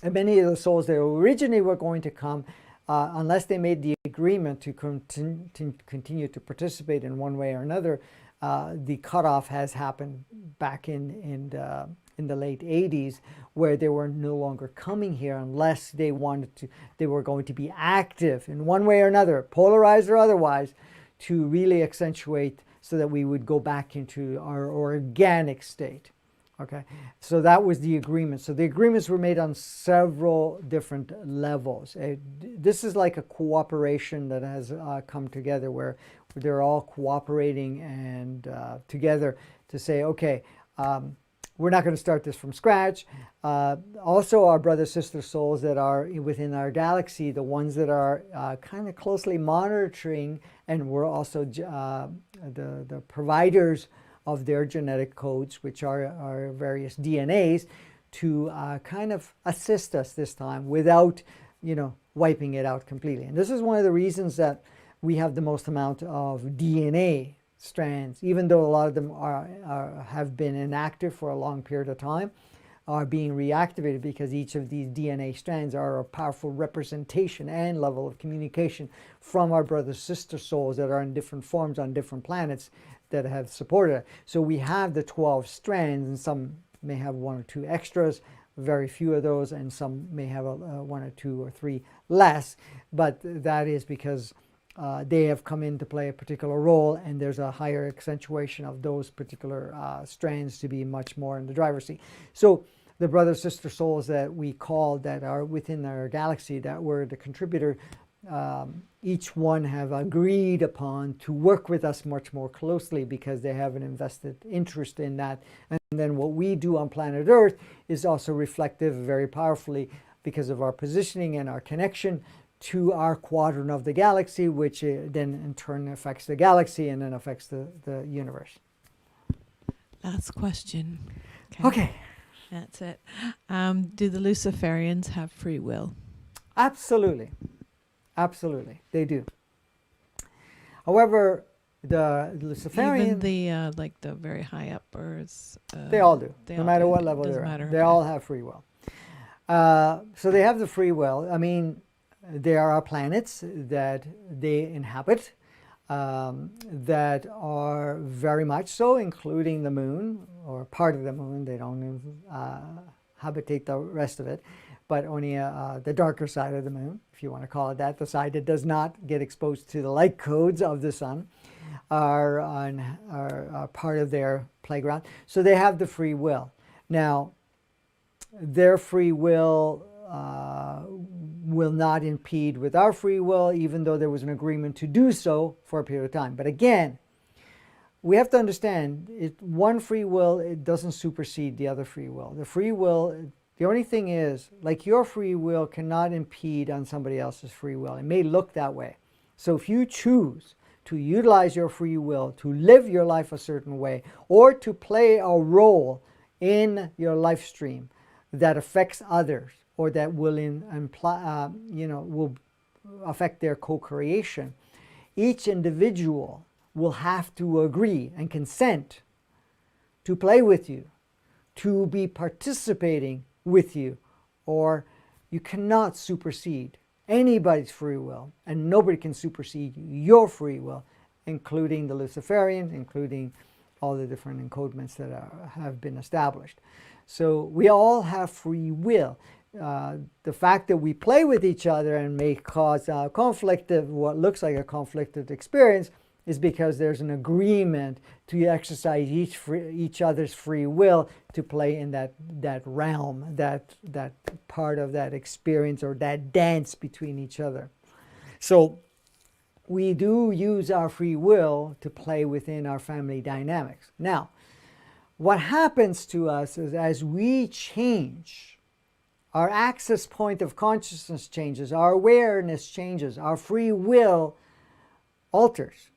And many of the souls that originally were going to come, unless they made the agreement to continue to participate in one way or another, the cutoff has happened back in the late 80s, where they were no longer coming here unless they were going to be active in one way or another, polarized or otherwise, to really accentuate so that we would go back into our organic state. Okay, so that was the agreement. So the agreements were made on several different levels. This is like a cooperation that has come together, where they're all cooperating and together to say, okay, we're not going to start this from scratch. Also, our brother sister souls that are within our galaxy, the ones that are kind of closely monitoring, and we're also the providers of their genetic codes, which are our various DNAs, to kind of assist us this time without, wiping it out completely. And this is one of the reasons that we have the most amount of DNA strands, even though a lot of them have been inactive for a long period of time, are being reactivated, because each of these DNA strands are a powerful representation and level of communication from our brother sister souls that are in different forms on different planets that have supported it. So we have the 12 strands, and some may have one or two extras, very few of those, and some may have one or two or three less, but that is because they have come in to play a particular role, and there's a higher accentuation of those particular strands to be much more in the driver's seat. So the brother sister souls that we call that are within our galaxy that were the contributor each one have agreed upon to work with us much more closely because they have an invested interest in that. And then what we do on planet Earth is also reflective very powerfully because of our positioning and our connection to our quadrant of the galaxy, which then in turn affects the galaxy and then affects the universe. Last question. Okay. That's it. Do the Luciferians have free will? Absolutely. Absolutely. They do. However, the Luciferian... Even the, like the very high uppers? They all do. They No all matter do. what level Doesn't they're matter, at. They okay. all have free will. So they have the free will. I mean, there are planets that they inhabit that are very much so, including the moon, or part of the moon. They don't habitate the rest of it, but only the darker side of the moon, if you want to call it that, the side that does not get exposed to the light codes of the sun, are part of their playground. So they have the free will. Now, their free will not impede with our free will, even though there was an agreement to do so for a period of time. But again, we have to understand, one free will, it doesn't supersede the other free will. The free will, the only thing is, like your free will cannot impede on somebody else's free will. It may look that way. So if you choose to utilize your free will to live your life a certain way, or to play a role in your life stream that affects others, or that will will affect their co-creation, each individual will have to agree and consent to play with you, to be participating with you, or you cannot supersede anybody's free will, and nobody can supersede your free will, including the Luciferians, including all the different encodements that have been established. So we all have free will. The fact that we play with each other and may cause what looks like a conflicted experience is because there's an agreement to exercise each other's free will to play in that realm, that part of that experience, or that dance between each other. So we do use our free will to play within our family dynamics. Now, what happens to us is, as we change, our access point of consciousness changes, our awareness changes, our free will alters.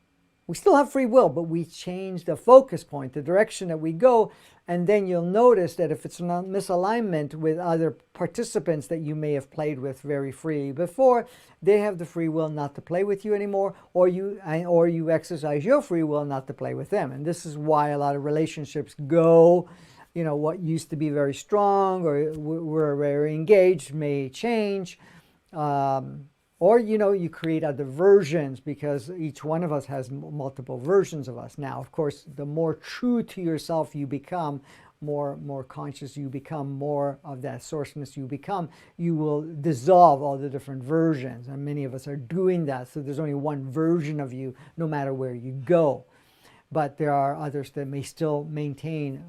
We still have free will, but we change the focus point, the direction that we go, and then you'll notice that if it's not misalignment with other participants that you may have played with very freely before, they have the free will not to play with you anymore, or you exercise your free will not to play with them. And this is why a lot of relationships go, what used to be very strong or were very engaged may change. Or, you create other versions, because each one of us has multiple versions of us. Now, of course, the more true to yourself you become, more conscious you become, more of that sourceness you become, you will dissolve all the different versions. And many of us are doing that. So there's only one version of you, no matter where you go. But there are others that may still maintain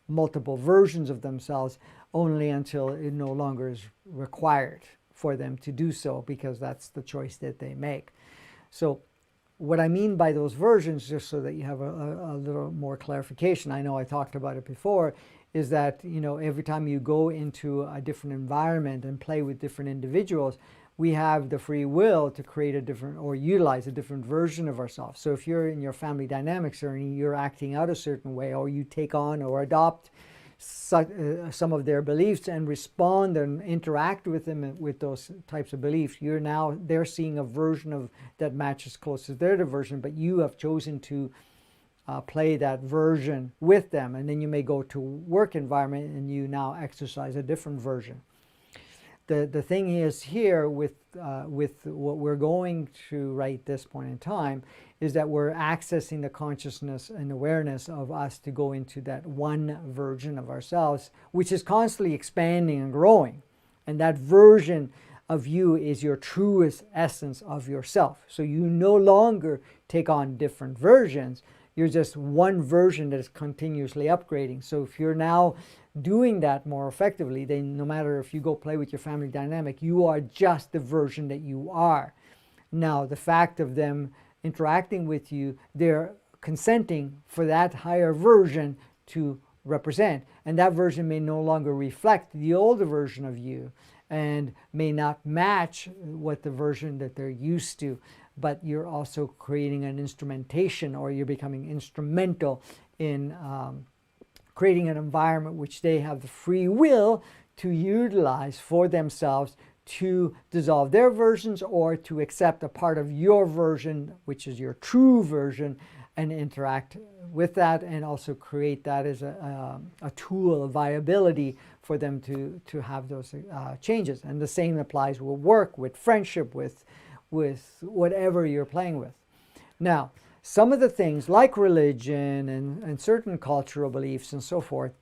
multiple versions of themselves, only until it no longer is required for them to do so, because that's the choice that they make. So what I mean by those versions, just so that you have a little more clarification, I know I talked about it before, is that every time you go into a different environment and play with different individuals, we have the free will to create a different, or utilize a different version of ourselves. So if you're in your family dynamics journey, you're acting out a certain way, or you take on or adopt some of their beliefs and respond and interact with them with those types of beliefs, they're seeing a version of that matches close to their version, but you have chosen to play that version with them. And then you may go to work environment and you now exercise a different version. The thing is here with what we're going to right this point in time is that we're accessing the consciousness and awareness of us to go into that one version of ourselves, which is constantly expanding and growing. And that version of you is your truest essence of yourself. So you no longer take on different versions. You're just one version that is continuously upgrading. So if you're now doing that more effectively, then no matter if you go play with your family dynamic, you are just the version that you are. Now, the fact of them interacting with you, they're consenting for that higher version to represent. And that version may no longer reflect the older version of you and may not match what the version that they're used to. But you're also creating an instrumentation, or you're becoming instrumental in creating an environment which they have the free will to utilize for themselves to dissolve their versions or to accept a part of your version, which is your true version, and interact with that, and also create that as a tool of viability for them to have those changes. And the same applies with work, with friendship, with whatever you're playing with. Now, some of the things like religion and certain cultural beliefs and so forth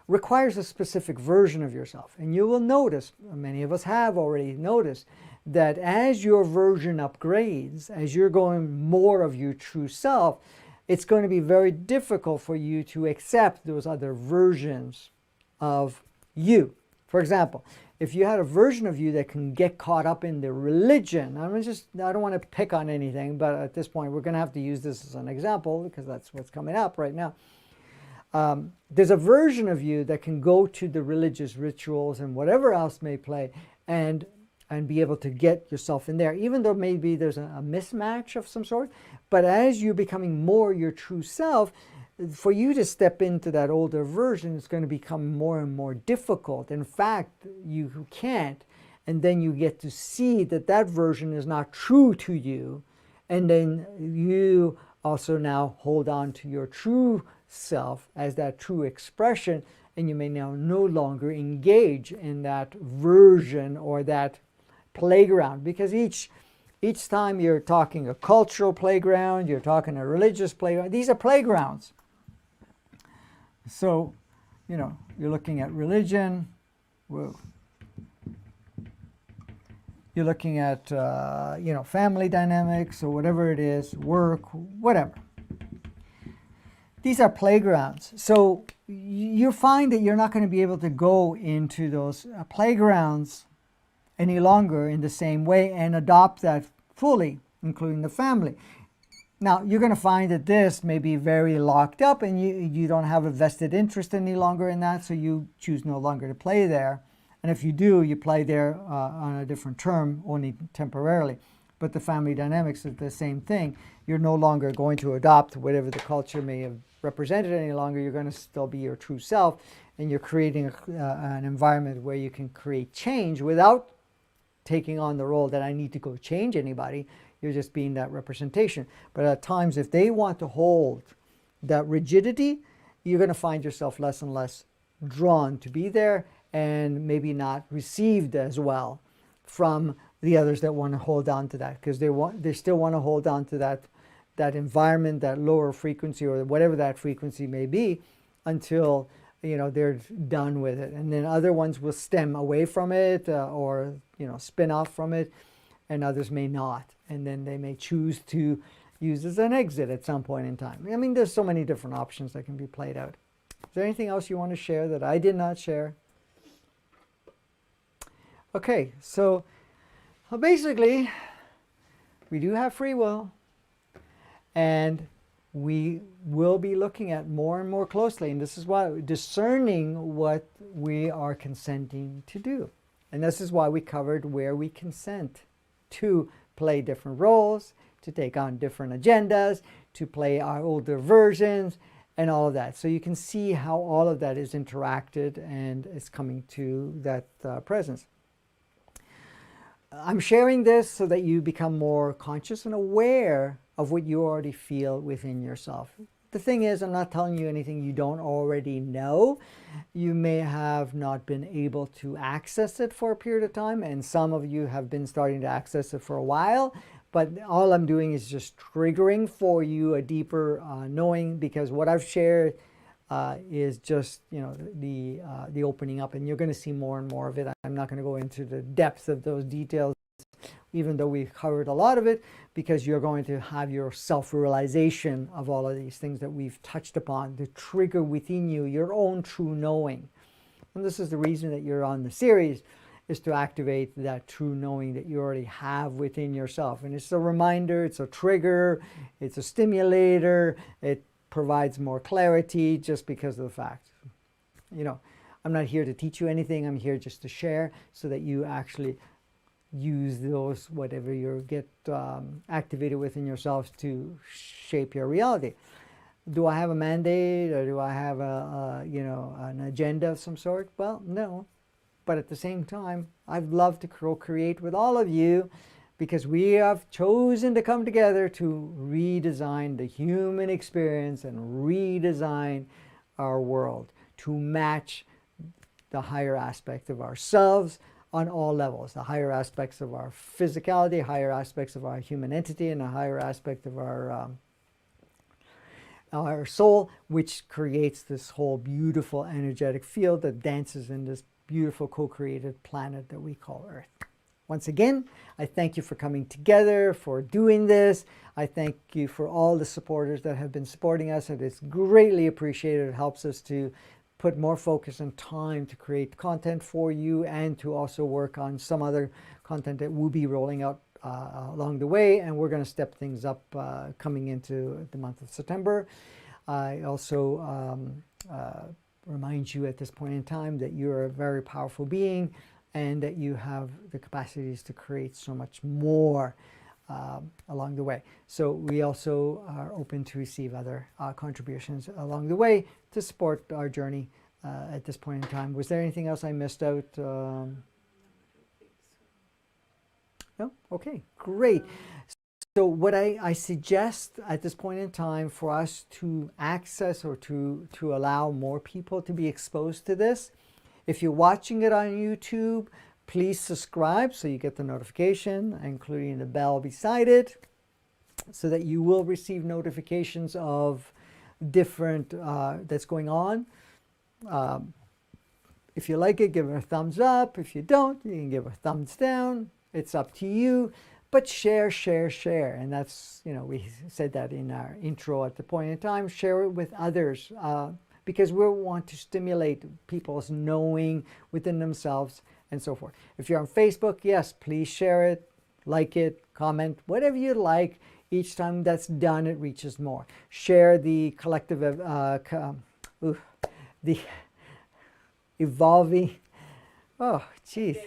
requires a specific version of yourself. And you will notice, many of us have already noticed, that as your version upgrades, as you're going more of your true self, it's going to be very difficult for you to accept those other versions of you. For example, if you had a version of you that can get caught up in the religion, I don't want to pick on anything, but at this point we're going to have to use this as an example because that's what's coming up right now. There's a version of you that can go to the religious rituals and whatever else may play and be able to get yourself in there, even though maybe there's a mismatch of some sort. But as you're becoming more your true self, for you to step into that older version, it's going to become more and more difficult. In fact, you can't. And then you get to see that that version is not true to you. And then you also now hold on to your true self as that true expression. And you may now no longer engage in that version or that playground, because each time you're talking a cultural playground, you're talking a religious playground, these are playgrounds. So, you're looking at religion, you're looking at, family dynamics or whatever it is, work, whatever. These are playgrounds. So you find that you're not going to be able to go into those playgrounds any longer in the same way and adopt that fully, including the family. Now, you're going to find that this may be very locked up and you don't have a vested interest any longer in that, so you choose no longer to play there. And if you do, you play there on a different term, only temporarily. But the family dynamics is the same thing. You're no longer going to adopt whatever the culture may have represented any longer. You're going to still be your true self, and you're creating an environment where you can create change without taking on the role that I need to go change anybody. You're just being that representation. But at times, if they want to hold that rigidity, you're going to find yourself less and less drawn to be there, and maybe not received as well from the others that want to hold on to that, because they still want to hold on to that environment, that lower frequency or whatever that frequency may be, until they're done with it. And then other ones will stem away from it or spin off from it, and others may not. And then they may choose to use as an exit at some point in time. I mean, there's so many different options that can be played out. Is there anything else you want to share that I did not share? Okay, so basically, we do have free will, and we will be looking at more and more closely, and this is why discerning what we are consenting to do. And this is why we covered where we consent to play different roles, to take on different agendas, to play our older versions, and all of that. So you can see how all of that is interacted and is coming to that presence. I'm sharing this so that you become more conscious and aware of what you already feel within yourself. The thing is, I'm not telling you anything you don't already know. You may have not been able to access it for a period of time, and some of you have been starting to access it for a while. But all I'm doing is just triggering for you a deeper knowing, because what I've shared is just the opening up, and you're going to see more and more of it. I'm not going to go into the depth of those details even though we've covered a lot of it, because you're going to have your self-realization of all of these things that we've touched upon to trigger within you your own true knowing. And this is the reason that you're on the series, is to activate that true knowing that you already have within yourself. And it's a reminder, it's a trigger, it's a stimulator, it provides more clarity just because of the fact. You know, I'm not here to teach you anything, I'm here just to share so that you actually use those, whatever you get activated within yourselves, to shape your reality. Do I have a mandate, or do I have an agenda of some sort? Well, no. But at the same time, I'd love to co-create with all of you, because we have chosen to come together to redesign the human experience and redesign our world to match the higher aspect of ourselves on all levels, the higher aspects of our physicality, higher aspects of our human entity, and a higher aspect of our soul, which creates this whole beautiful energetic field that dances in this beautiful co-created planet that we call Earth. Once again, I thank you for coming together, for doing this. I thank you for all the supporters that have been supporting us, and it's greatly appreciated. It helps us to put more focus and time to create content for you, and to also work on some other content that we'll be rolling out along the way. And we're going to step things up coming into the month of September. I also remind you at this point in time that you're a very powerful being, and that you have the capacities to create so much more along the way. So we also are open to receive other contributions along the way to support our journey at this point in time. Was there anything else I missed out? No? Okay, great. So what I suggest at this point in time for us to access, or to allow more people to be exposed to this, if you're watching it on YouTube, please subscribe so you get the notification, including the bell beside it, so that you will receive notifications of different that's going on. If you like it, give it a thumbs up. If you don't, you can give a thumbs down. It's up to you. But share, share, share. And that's, we said that in our intro at the point in time. Share it with others, because we want to stimulate people's knowing within themselves and so forth. If you're on Facebook, yes, please share it, like it, comment, whatever you like. Each time that's done, it reaches more. Share the collective, the evolving, oh, geez.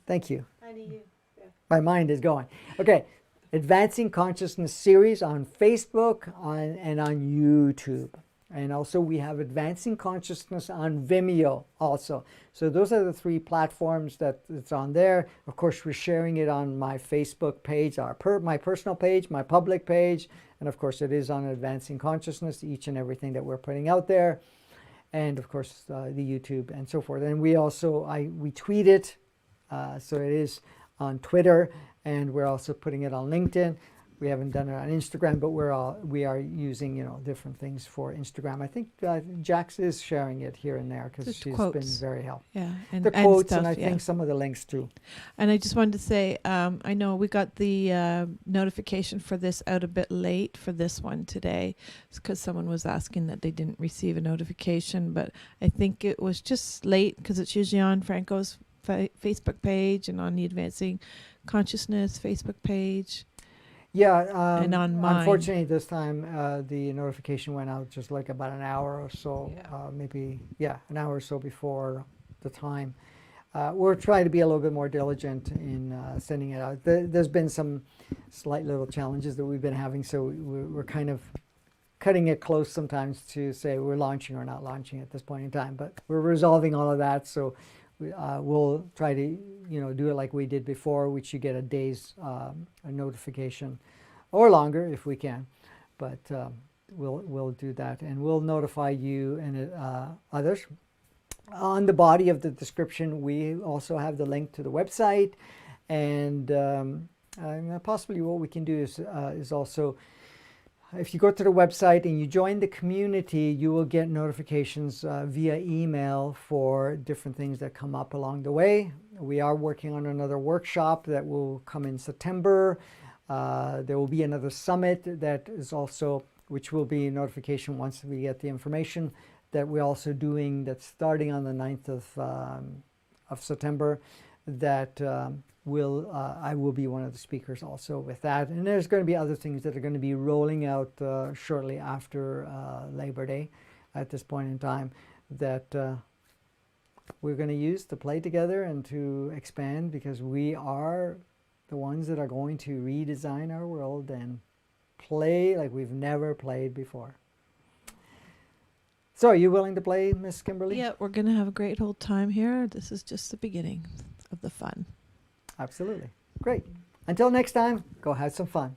Thank you. I knew you. Yeah. My mind is going. Okay, Advancing Consciousness series on Facebook and on YouTube. And also we have Advancing Consciousness on Vimeo also. So those are the 3 platforms that it's on there. Of course, we're sharing it on my Facebook page, my personal page, my public page. And of course, it is on Advancing Consciousness, each and everything that we're putting out there. And of course, the YouTube and so forth. And we also, we tweet it. So it is on Twitter, and we're also putting it on LinkedIn. We haven't done it on Instagram, but we are using different things for Instagram. I think Jax is sharing it here and there, because she's been very helpful. Yeah, the quotes, and I think some of the links too. And I just wanted to say, I know we got the notification for this out a bit late for this one today, because someone was asking that they didn't receive a notification, but I think it was just late because it's usually on Franco's Facebook page and on the Advancing Consciousness Facebook page. Yeah, and on mine. Unfortunately, this time the notification went out just like about an hour or so, maybe, an hour or so before the time. We're trying to be a little bit more diligent in sending it out. There's been some slight little challenges that we've been having, so we're kind of cutting it close sometimes to say we're launching or not launching at this point in time. But we're resolving all of that, so we'll try to do it like we did before, which you get a day's a notification, or longer if we can. But we'll do that, and we'll notify you and others. On the body of the description, we also have the link to the website, and possibly what we can do is also if you go to the website and you join the community, you will get notifications via email for different things that come up along the way. We are working on another workshop that will come in September. There will be another summit that is also, which will be a notification once we get the information, that we're also doing, that's starting on the 9th of September, that I will be one of the speakers also with that. And there's going to be other things that are going to be rolling out shortly after Labor Day at this point in time that we're going to use to play together and to expand, because we are the ones that are going to redesign our world and play like we've never played before. So are you willing to play, Miss Kimberly? Yeah, we're going to have a great old time here. This is just the beginning of the fun. Absolutely. Great. Until next time, go have some fun.